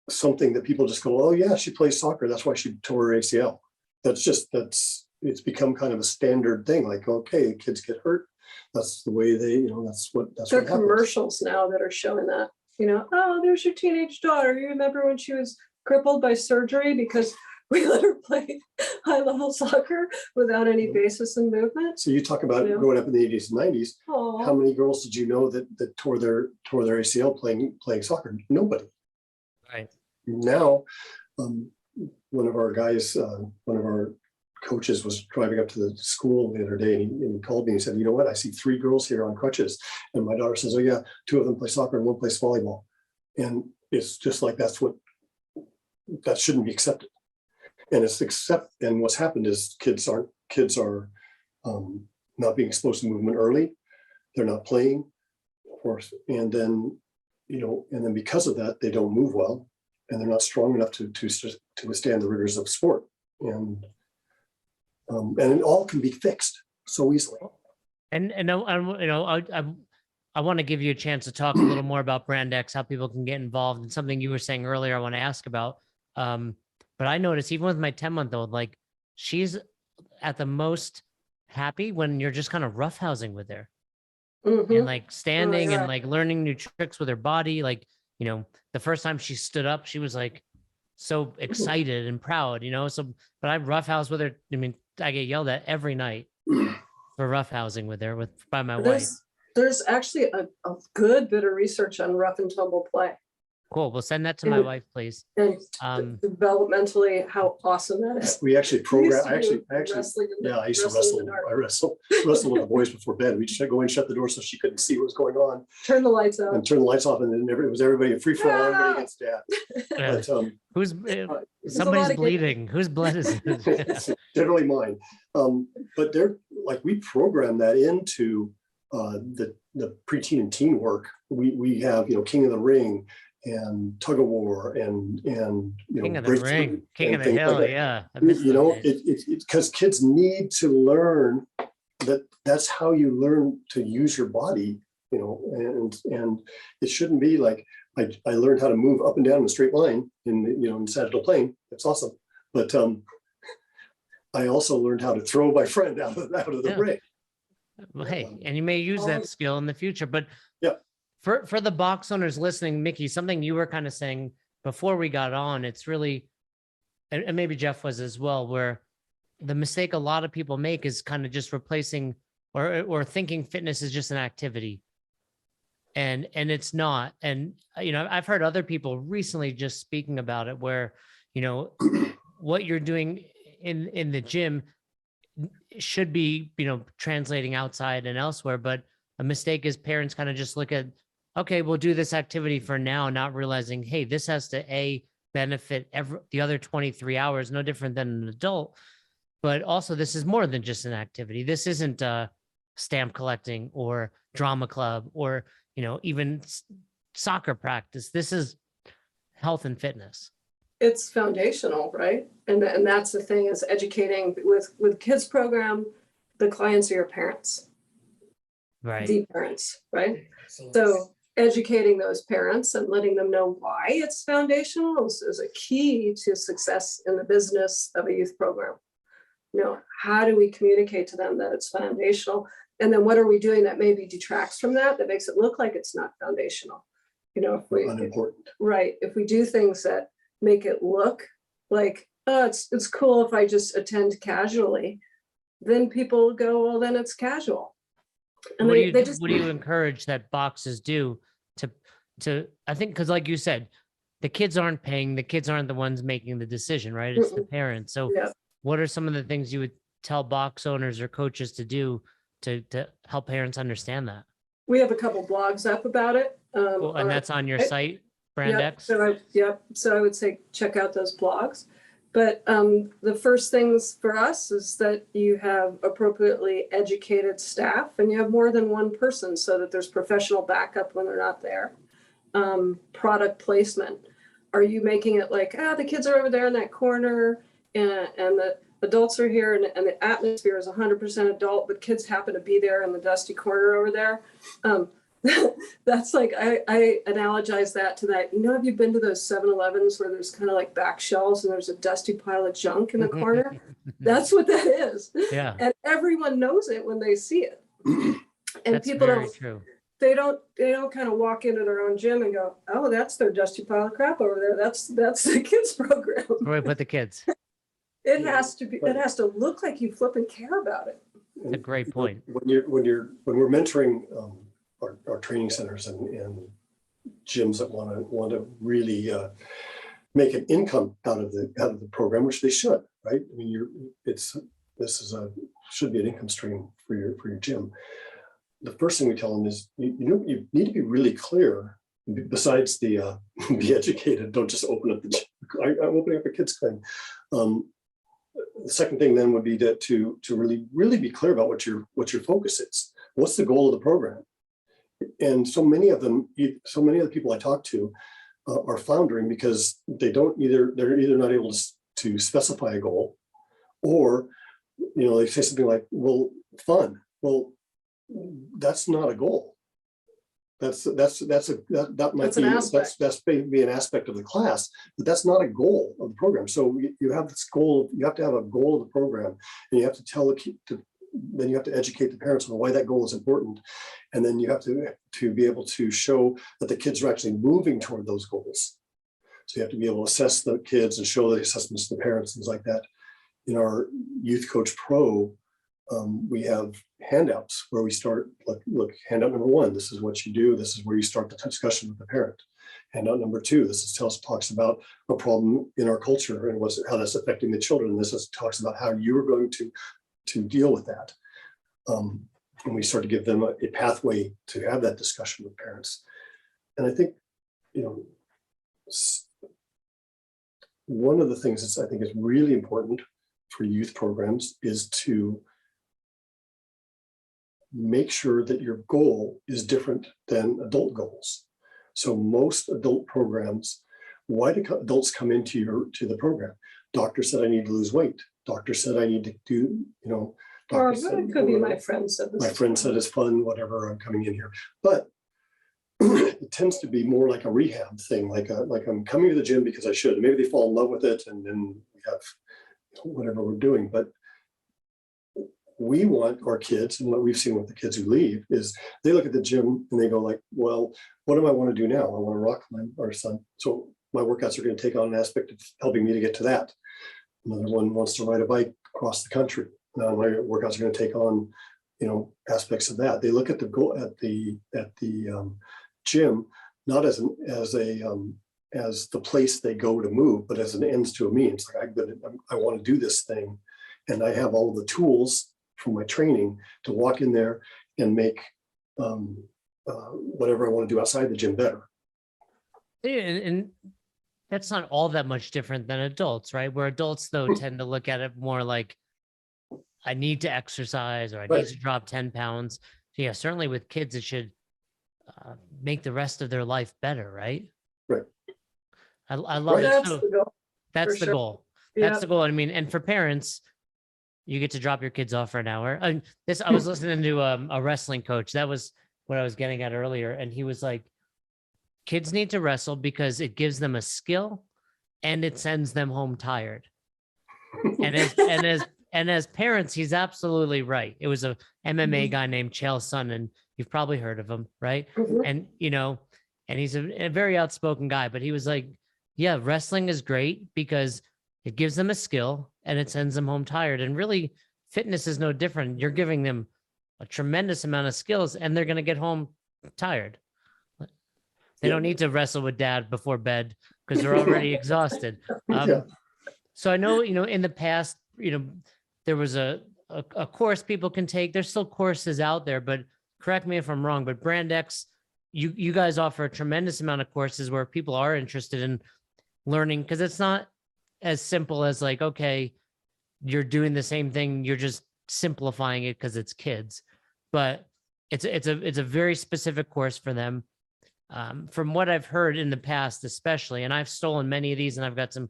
something that people just go, oh yeah, she plays soccer, that's why she tore her ACL. It's become kind of a standard thing. Like, okay, kids get hurt. That's the way that's what There are commercials now that are showing that, oh, there's your teenage daughter. You remember when she was crippled by surgery because we let her play high-level soccer without any basis in movement? So you talk about growing up in the 80s and 90s. Oh. How many girls did you know that tore their ACL playing soccer? Nobody. Right. Now, one of our guys, one of our coaches was driving up to the school the other day, and he called me and he said, you know what, I see 3 girls here on crutches. And my daughter says, oh yeah, 2 of them play soccer and 1 plays volleyball. And it's just like, that shouldn't be accepted. And and what's happened is kids are not being exposed to movement early. They're not playing, of course. And then, because of that, they don't move well, and they're not strong enough to withstand the rigors of sport. And it all can be fixed so easily. And I want to give you a chance to talk a little more about BrandX, how people can get involved, and something you were saying earlier I want to ask about. But I noticed even with my 10-month-old, like, she's at the most happy when you're just kind of roughhousing with her and like standing and like learning new tricks with her body. Like, the first time she stood up, she was like so excited and proud, but I roughhouse with her. I mean, I get yelled at every night for roughhousing with her by my wife. There's actually a good bit of research on rough and tumble play. Cool. We'll send that to my wife, please. And developmentally, how awesome that is. We actually program. I used to wrestle with the boys before bed. We just go and shut the door so she couldn't see what was going on. Turn the lights out. And turn the lights off, and then it was everybody a free for all. Everybody gets dad. But somebody's bleeding. Whose blood is it? Generally mine. But they're like, we program that into the preteen and teen work. We have King of the Ring and tug of war and King of the Ring, King of the Hill, like yeah. it's because kids need to learn that's how you learn to use your body, you know, and it shouldn't be like, I learned how to move up and down in a straight line in sagittal plane. That's awesome. But I also learned how to throw my friend out of the ring. Well, hey, and you may use that skill in the future, but yeah, for the box owners listening, Mikki, something you were kind of saying before we got on, it's really, and maybe Jeff was as well, where the mistake a lot of people make is kind of just replacing or thinking fitness is just an activity. And it's not. And, you know, I've heard other people recently just speaking about it where, you know, what you're doing in the gym should be, you know, translating outside and elsewhere. But a mistake is parents kind of just look at, okay, we'll do this activity for now, not realizing, hey, this has to benefit the other 23 hours, no different than an adult. But also this is more than just an activity. This isn't stamp collecting or drama club or, you know, even soccer practice. This is health and fitness. It's foundational, right? And that's the thing, is educating with kids program, the clients are your parents, right? The parents, right? So educating those parents and letting them know why it's foundational is a key to success in the business of a youth program. You know, how do we communicate to them that it's foundational? And then what are we doing that maybe detracts from that makes it look like it's not foundational? You know, unimportant. Right. If we do things that make it look like, oh, it's cool if I just attend casually, then people go, well, then it's casual. And what do you encourage that boxes do to I think, because like you said, the kids aren't paying, the kids aren't the ones making the decision, right? It's the parents. So what are some of the things you would tell box owners or coaches to do to help parents understand that? We have a couple blogs up about it. Cool. And that's on your site, BrandX? So I would say check out those blogs. But the first things for us is that you have appropriately educated staff and you have more than one person so that there's professional backup when they're not there. Product placement. Are you making it like, the kids are over there in that corner and the adults are here and the atmosphere is 100% adult, but kids happen to be there in the dusty corner over there? That's like, I analogize that to that. You know, have you been to those 7-Elevens where there's kind of like back shelves and there's a dusty pile of junk in the corner? That's what that is. Yeah. And everyone knows it when they see it. And that's people very don't, true. They don't kind of walk into their own gym and go, oh, that's their dusty pile of crap over there. That's the kids program. Where we put the kids. It has to be, it has to look like you flip and care about it. That's a great point. When we're mentoring our training centers and gyms that want to really make an income out of the program, which they should, right? I mean, should be an income stream for your gym. The first thing we tell them is you need to be really clear. Besides the be educated, don't just open up the gym. I'm opening up a kids thing. The second thing then would be to really be clear about what your focus is. What's the goal of the program? And so many of the people I talk to are floundering because they're either not able to specify a goal, or they say something like, well, fun. Well, that's not a goal. That might be an aspect of the class, but that's not a goal of the program. So you have this goal. You have to have a goal of the program, and you have to tell then you have to educate the parents on why that goal is important, and then you have to be able to show that the kids are actually moving toward those goals. So you have to be able to assess the kids and show the assessments to the parents, things like that. In our Youth Coach Pro, we have handouts where we start, look, handout number 1, this is what you do. This is where you start the discussion with the parent. Handout number 2, talks about a problem in our culture and how that's affecting the children. This talks about how you're going to deal with that. And we start to give them a pathway to have that discussion with parents. And I think, one of the things that I think is really important for youth programs is to make sure that your goal is different than adult goals. So most adult programs, why do adults come into the program? Doctor said I need to lose weight. Doctor said I need to do, Or doctor said, it could be my friend said this. my is friend fun. said it's fun, whatever, I'm coming in here. But it tends to be more like a rehab thing, like I'm coming to the gym because I should. Maybe they fall in love with it and then we have whatever we're doing. But we want our kids, and what we've seen with the kids who leave is they look at the gym and they go like, well, what do I want to do now? I want to rock climb, our son. So my workouts are going to take on an aspect of helping me to get to that. Another one wants to ride a bike across the country. Now my workouts are going to take on, aspects of that. They look at the goal at the gym, not as the place they go to move, but as an ends to a means. Like I want to do this thing, and I have all the tools from my training to walk in there and make whatever I want to do outside the gym better. And that's not all that much different than adults, right? Where adults, though, tend to look at it more like, I need to exercise or I need to drop 10 pounds. So yeah, certainly with kids, it should make the rest of their life better, right? Right. I love it. That's So the goal. that's for the sure. goal. Yeah. That's the goal. I mean, and for parents, you get to drop your kids off for an hour. And I was listening to a wrestling coach. That was what I was getting at earlier. And he was like, kids need to wrestle because it gives them a skill and it sends them home tired. And as parents, he's absolutely right. It was a MMA guy named Chael Sonnen. You've probably heard of him, right? Mhm. And, and he's a very outspoken guy, but he was like, yeah, wrestling is great because it gives them a skill and it sends them home tired. And really, fitness is no different. You're giving them a tremendous amount of skills and they're going to get home tired. They don't need to wrestle with dad before bed because they're already exhausted. So I know, in the past, there was a course people can take. There's still courses out there, but correct me if I'm wrong, but BrandX, you guys offer a tremendous amount of courses where people are interested in learning, because it's not as simple as like, okay, you're doing the same thing, you're just simplifying it because it's kids, but it's a very specific course for them. From what I've heard in the past, especially, and I've stolen many of these and I've got some,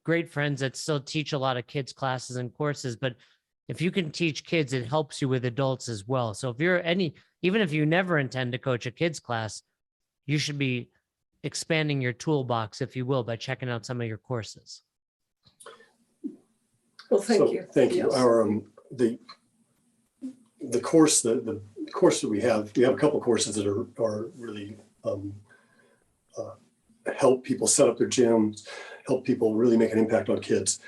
great friends that still teach a lot of kids classes and courses, but if you can teach kids, it helps you with adults as well. So if you're even if you never intend to coach a kids class, you should be expanding your toolbox, if you will, by checking out some of your courses. Well, thank you. Thank you. Yes. Our the course the course that we have a couple courses that are really help people set up their gyms, help people really make an impact on kids.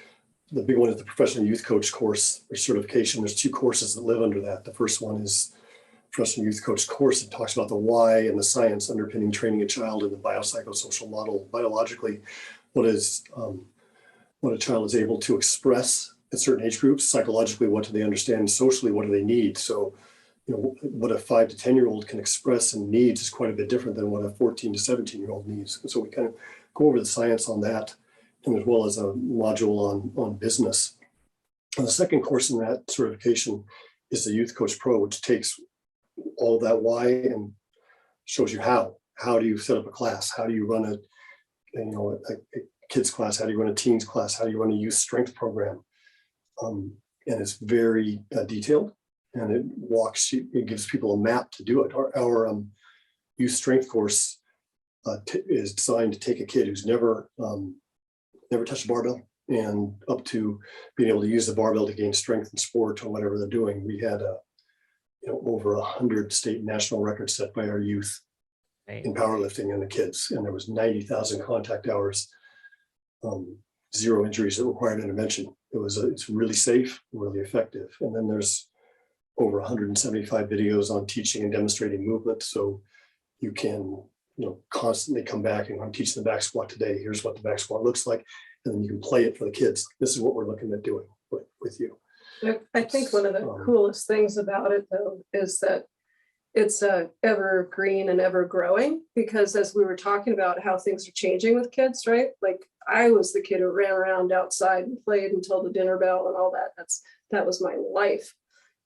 The big one is the professional youth coach course or certification. There's two courses that live under that. The first one is professional youth coach course. It talks about the why and the science underpinning training a child in the biopsychosocial model. Biologically, what a child is able to express at certain age groups. Psychologically, what do they understand? Socially, what do they need? So, what a 5 to 10-year-old can express and needs is quite a bit different than what a 14 to 17-year-old needs. And so we kind of go over the science on that, and as well as a module on business. And the second course in that certification is the Youth Coach Pro, which takes all of that why and shows you how. How do you set up a class? How do you run a kids class? How do you run a teens class? How do you run a youth strength program? And it's very detailed, and it gives people a map to do it. Our youth strength course is designed to take a kid who's never touched a barbell and up to being able to use the barbell to gain strength in sport or whatever they're doing. We had over 100 state and national records set by our youth in powerlifting and the kids, and there was 90,000 contact hours, 0 injuries that required intervention. It's really safe, really effective. And then there's over 175 videos on teaching and demonstrating movement, so you can constantly come back and I'm teaching the back squat today. Here's what the back squat looks like, and then you can play it for the kids. This is what we're looking at doing with you. I think one of the coolest things about it, though, is that it's evergreen and ever growing, because as we were talking about how things are changing with kids, right? Like I was the kid who ran around outside and played until the dinner bell and all that. That was my life.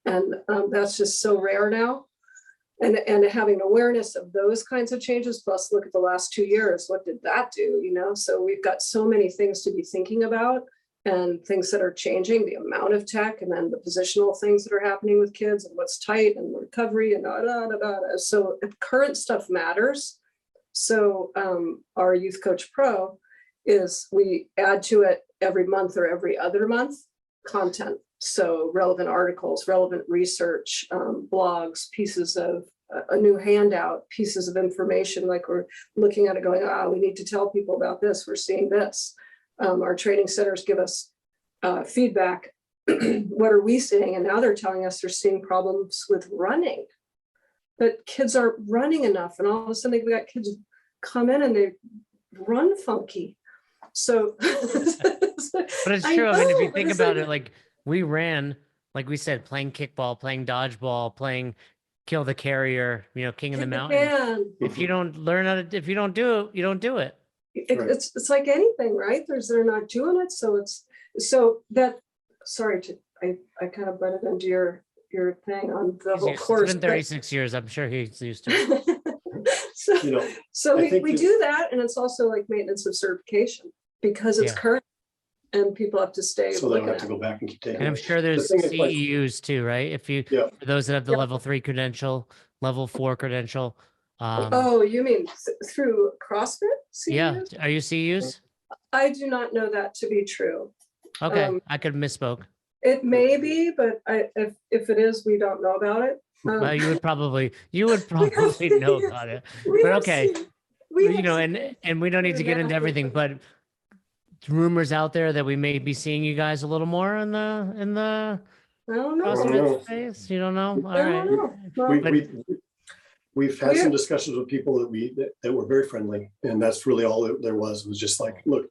And that's just so rare now. And having awareness of those kinds of changes, plus look at the last 2 years, what did that do? So we've got so many things to be thinking about and things that are changing, the amount of tech, and then the positional things that are happening with kids and what's tight and recovery and da, da, da, da, da. So current stuff matters. So our Youth Coach Pro is we add to it every month or every other month content. So relevant articles, relevant research, blogs, pieces of a new handout, pieces of information, like we're looking at it going, we need to tell people about this. We're seeing this. Our training centers give us feedback. What are we seeing? And now they're telling us they're seeing problems with running, that kids aren't running enough. And all of a sudden they've got kids come in and they run funky. So, but it's true. I mean, if you think about it, like we ran, like we said, playing kickball, playing dodgeball, playing kill the carrier, king of the mountain. If you don't learn how to, if you don't do it, you don't do it. It's like anything, right? They're not doing it. So sorry I kind of butted into your thing on the whole course. It's been 36 years. I'm sure he's used to it. So we do that. And it's also like maintenance of certification because it's current and people have to stay. So they don't have to go back and keep taking it. And I'm sure there's CEUs too, right? If you, for those that have the level 3 credential, level 4 credential. You mean through CrossFit? CEUs? Yeah. Are you CEUs? I do not know that to be true. Okay. I could misspoke. It may be, but if it is, we don't know about it. Well, you would probably know about it. But okay. And we don't need to get into everything, but rumors out there that we may be seeing you guys a little more in the I don't know. CrossFit space. You don't know? All right. We've had some discussions with people that were very friendly, and that's really all there was. It was just like, look,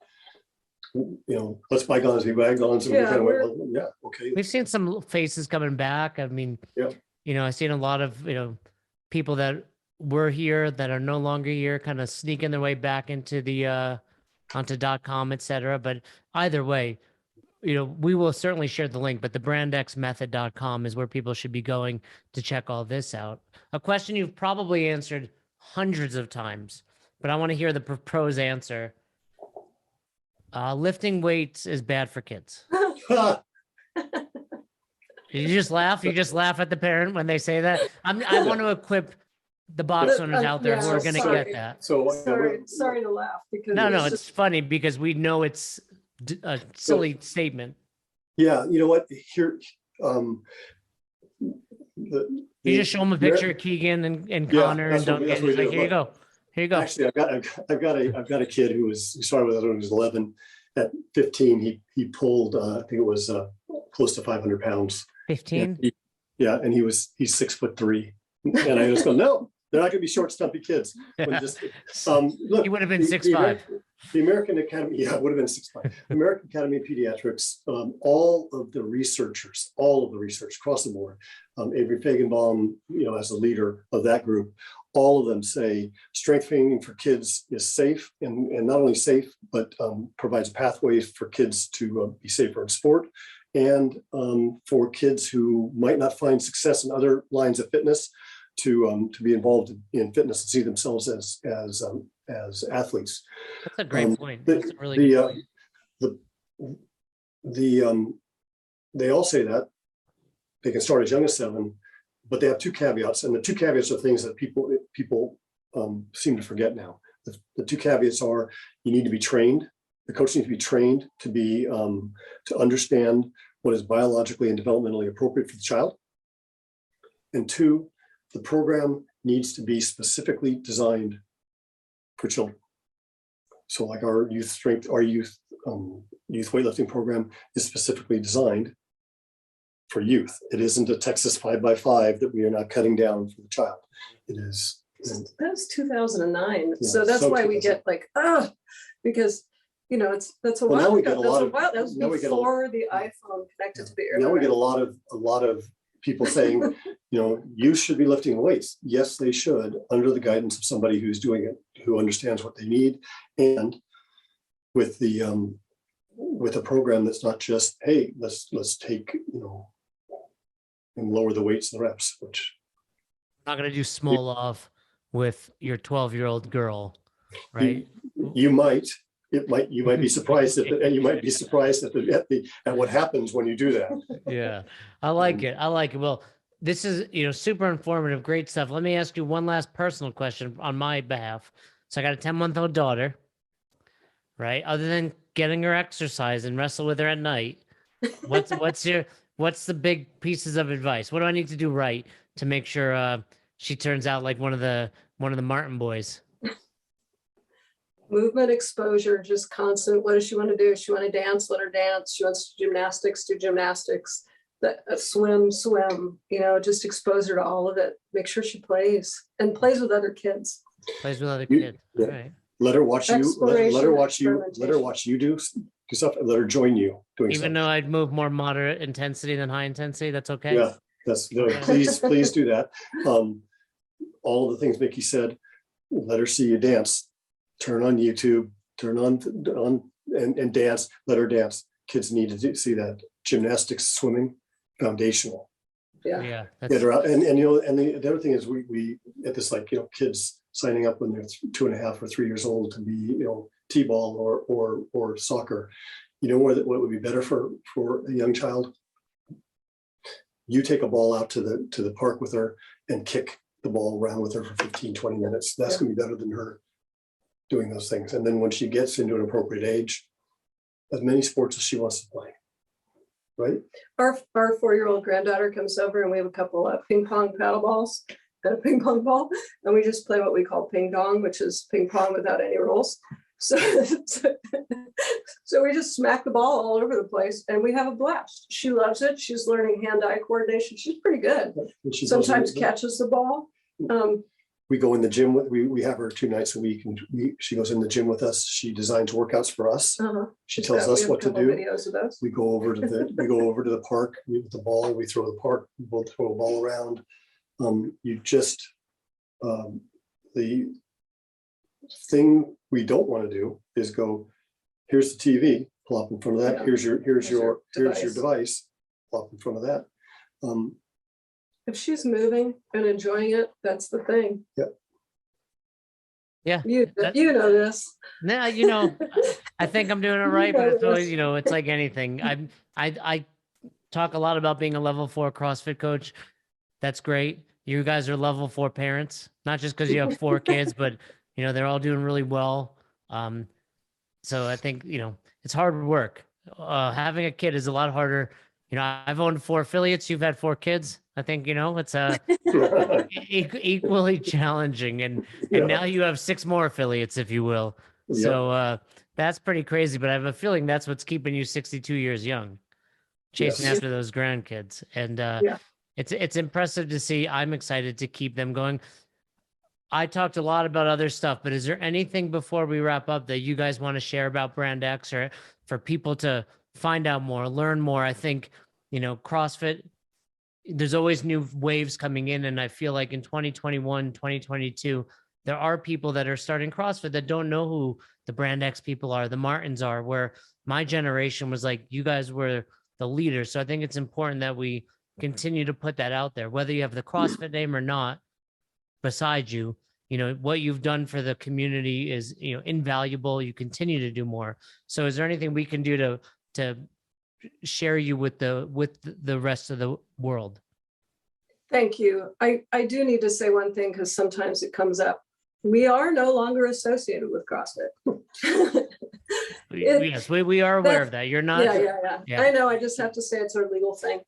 let's bygones be bygones. And we kind of went, okay. We've seen some faces coming back. I mean, I've seen a lot of people that were here that are no longer here, kind of sneaking their way back into the onto .com, etc. But either way, we will certainly share the link, but the BrandXMethod.com is where people should be going to check all this out. A question you've probably answered hundreds of times, but I want to hear the pros answer. Lifting weights is bad for kids. You just laugh? You just laugh at the parent when they say that? I want to equip the box owners out there who are going to get that. So sorry to laugh. Because no, it's funny because we know it's a silly statement. Yeah, you know what? Here, you just show them a picture of Keegan and Connor, and don't get like, here you go. Here you go. Actually, I've got a kid who started with us when he was 11. At 15, he pulled I think it was close to 500 pounds. 15. And he's 6'3", and I just go, no, they're not going to be short, stumpy kids. Look, he would have been 6'5". The American Academy, it would have been 6'5". The American Academy of Pediatrics, all of the researchers across the board, Avery Fagenbaum, as the leader of that group, all of them say strength training for kids is safe and not only safe, but provides pathways for kids to be safer in sport, and for kids who might not find success in other lines of fitness to be involved in fitness and see themselves as athletes. That's a great point. That's a really good point. They all say that they can start as young as 7, but they have 2 caveats, and the 2 caveats are things that people seem to forget now. The 2 caveats are: you need to be trained. The coach needs to be trained to be to understand what is biologically and developmentally appropriate for the child. And 2, the program needs to be specifically designed for children. So, like our youth weightlifting program is specifically designed for youth. It isn't a Texas 5x5 that we are not cutting down for the child. It is. That's 2009. So that's why we get like, because that's a while ago. That was before the iPhone connected to the internet. Now we get a lot of people saying, you should be lifting weights. Yes, they should, under the guidance of somebody who's doing it, who understands what they need, and with a program that's not just, hey, let's take and lower the weights and the reps. Which I'm not going to do small off with your 12-year-old girl, right? You might, you might be surprised at what happens when you do that. Yeah, I like it. I like it. Well, this is, super informative, great stuff. Let me ask you one last personal question on my behalf. So I got a 10-month-old daughter, right? Other than getting her exercise and wrestle with her at night, what's the big pieces of advice? What do I need to do right to make sure she turns out like one of the Martin boys? Movement exposure, just constant. What does she want to do? She want to dance, let her dance. She wants to do gymnastics. Swim, just expose her to all of it. Make sure she plays and plays with other kids. Plays with other kids. Yeah. All right. Let her watch you. Let her watch you. Experimentation. Let her watch you do stuff, and let her join you doing Even stuff. though I'd move more moderate intensity than high intensity, that's okay. Yeah, please do that. All the things Mikki said. Let her see you dance. Turn on YouTube. Turn on and dance. Let her dance. Kids need to see that. Gymnastics, swimming, foundational. Yeah. Get her out. And the other thing is we at this, kids signing up when they're 2.5 or 3 years old to be, t-ball or soccer. What would be better for a young child? You take a ball out to the park with her and kick the ball around with her for 15-20 minutes. That's going to be better than her doing those things. And then when she gets into an appropriate age, as many sports as she wants to play. Right. Our 4-year-old granddaughter comes over and we have a couple of ping pong paddle balls and a ping pong ball, and we just play what we call ping dong, which is ping pong without any rules. So we just smack the ball all over the place and we have a blast. She loves it. She's learning hand-eye coordination. She's pretty good. Sometimes catches the ball. We go in the gym we have her 2 nights a week, and she goes in the gym with us. She designs workouts for us. She tells us what to do. Videos of those. We go over to the park with the ball. We throw we both throw a ball around. The thing we don't want to do is go, here's the TV, plop in front of that. Yeah. Here's your device, plop in front of that. If she's moving and enjoying it, that's the thing. Yep. Yeah. You know this. Nah, I think I'm doing it right, but it's always, it's like anything. I talk a lot about being a level 4 CrossFit coach. That's great. You guys are level 4 parents, not just because you have 4 kids, but they're all doing really well. So I think, it's hard work. Having a kid is a lot harder. I've owned 4 affiliates. You've had 4 kids. I think, it's equally challenging. And now you have 6 more affiliates, if you will. Yep. So that's pretty crazy. But I have a feeling that's what's keeping you 62 years young, chasing after those grandkids. And it's impressive to see. I'm excited to keep them going. I talked a lot about other stuff, but is there anything before we wrap up that you guys want to share about BrandX, or for people to find out more, learn more? I think, CrossFit, there's always new waves coming in. And I feel like in 2021, 2022, there are people that are starting CrossFit that don't know who the BrandX people are, the Martins are, where my generation was like, you guys were the leaders. So I think it's important that we continue to put that out there, whether you have the CrossFit name or not. Beside you, what you've done for the community is, invaluable. You continue to do more. So is there anything we can do to share you with the rest of the world? Thank you. I do need to say one thing, because sometimes it comes up. We are no longer associated with CrossFit. Yes, we are aware of that. You're not. Yeah. I know. I just have to say it's our legal thing.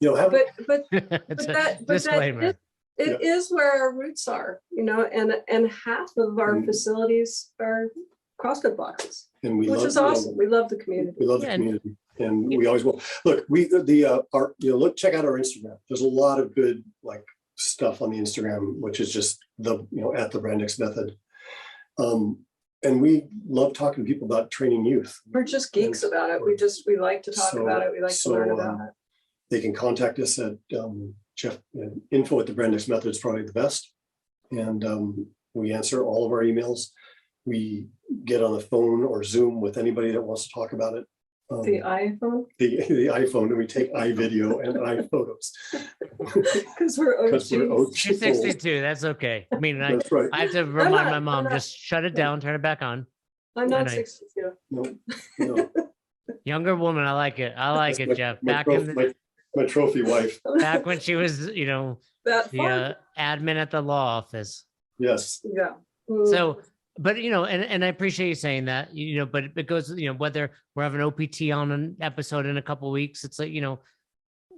It is where our roots are, and half of our facilities are CrossFit boxes, which is awesome. We love the community. We love the community, and we always will. Look, check out our Instagram. There's a lot of good stuff on the Instagram, which is just at the BrandX Method. And we love talking to people about training youth. We're just geeks about it. We like to talk about it. We like to learn about it. They can contact us at Jeff, info at the BrandX Method is probably the best. And we answer all of our emails. We get on the phone or Zoom with anybody that wants to talk about it. The iPhone? The iPhone, and we take iVideo and iPhotos. Because we're OGs. She's 62. That's okay. I mean, That's right. I have to remind my mom, just shut it down, turn it back on. I'm not Nice. 62. No. Younger woman. I like it. I like That's it, Jeff. my trophy wife. Back when she was, the That admin at the law office. Yes. yeah. So, but and I appreciate you saying that, but it goes, whether we're having OPT on an episode in a couple of weeks, it's like,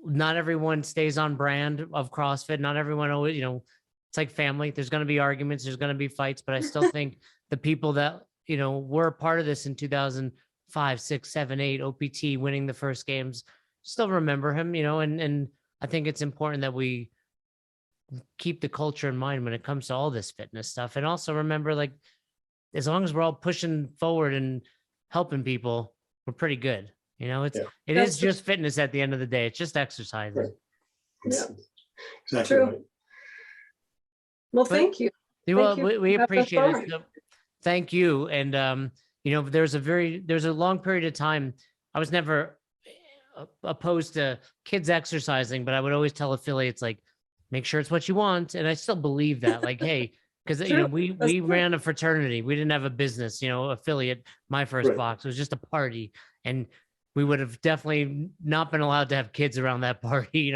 not everyone stays on brand of CrossFit. Not everyone always, it's like family. There's going to be arguments. There's going to be fights, but I still think the people that, were a part of this in 2005, 6, 7, 8, OPT, winning the first games, still remember him, and I think it's important that we keep the culture in mind when it comes to all this fitness stuff. And also remember, like, as long as we're all pushing forward and helping people, we're pretty good. It is just fitness at the end of the day. It's just exercising. Right. Yeah. Exactly True. right. Well, thank you. Well, Thank you we for that appreciate it. story. So, thank you. And, there's a long period of time. I was never opposed to kids exercising, but I would always tell affiliates, like, make sure it's what you want. And I still believe that, like, hey, because, we ran a fraternity. We didn't have a business, affiliate. My first Right. box was just a party. And we would have definitely not been allowed to have kids around that party,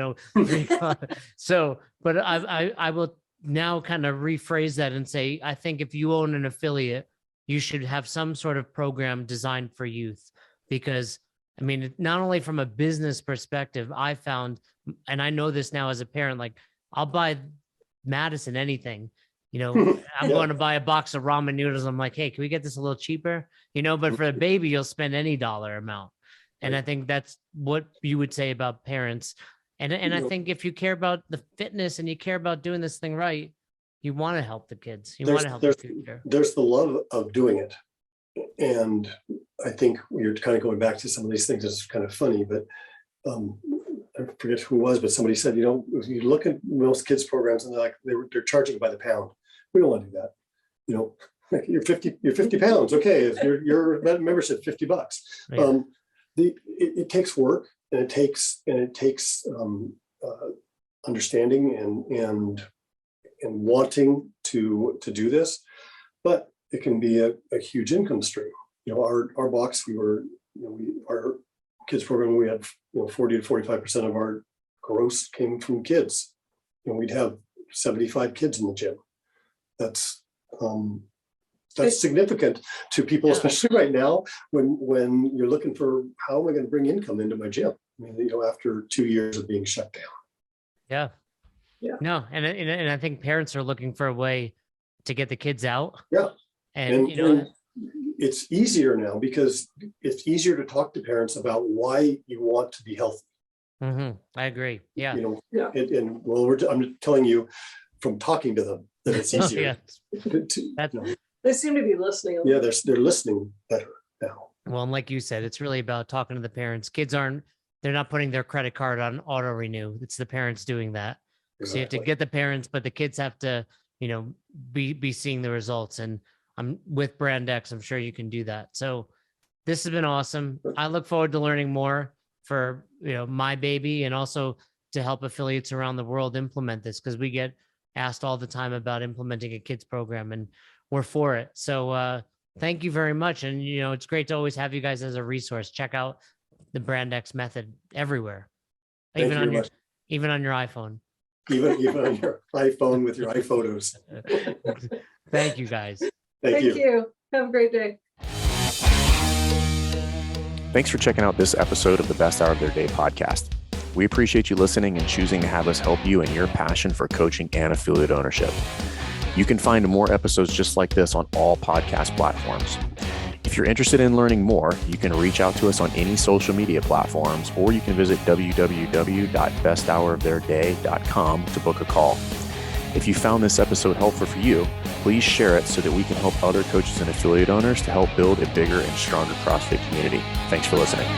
So, but I will now kind of rephrase that and say, I think if you own an affiliate, you should have some sort of program designed for youth, because not only from a business perspective, I found, and I know this now as a parent, like, I'll buy Madison anything, I'm going to buy a box of ramen noodles. I'm like, hey, can we get this a little cheaper? But for a baby, you'll spend any dollar amount. And I think that's what you would say about parents. And I think if you care about the fitness and you care about doing this thing right, you want to help the kids. You want to help the future. There's the love of doing it. And I think we're kind of going back to some of these things. It's kind of funny, but I forget who it was, but somebody said, if you look at most kids programs and they're charging by the pound. We don't want to do that. Like, you're 50 pounds. Okay. If your membership $50. Yeah. It takes work, and it takes understanding and wanting to do this, but it can be a huge income stream. Our box, our kids program, we had 40 to 45% of our gross came from kids. We'd have 75 kids in the gym. That's significant to people, especially right now when you're looking for, how am I going to bring income into my gym? After 2 years of being shut down. Yeah. Yeah. No, and I think parents are looking for a way to get the kids out. Yeah. And it's easier now because it's easier to talk to parents about why you want to be healthy. I agree. Yeah. I'm telling you from talking to them that it's easier. They seem to be listening. Yeah, they're listening better now. Well, and like you said, it's really about talking to the parents. Kids they're not putting their credit card on auto renew. It's the parents doing that. Exactly. So you have to get the parents, but the kids have to, be seeing the results. And I'm with BrandX. I'm sure you can do that. So this has been awesome. I look forward to learning more for, my baby, and also to help affiliates around the world implement this, because we get asked all the time about implementing a kids program, and we're for it. So thank you very much. And, it's great to always have you guys as a resource. Check out the BrandX method everywhere, even on your iPhone. Even on your iPhone with your iPhotos. Thank you, guys. Thank you. Have a great day. Thanks for checking out this episode of the Best Hour of Their Day podcast. We appreciate you listening and choosing to have us help you in your passion for coaching and affiliate ownership. You can find more episodes just like this on all podcast platforms. If you're interested in learning more, you can reach out to us on any social media platforms, or you can visit www.besthouroftheirday.com to book a call. If you found this episode helpful for you, please share it so that we can help other coaches and affiliate owners to help build a bigger and stronger CrossFit community. Thanks for listening.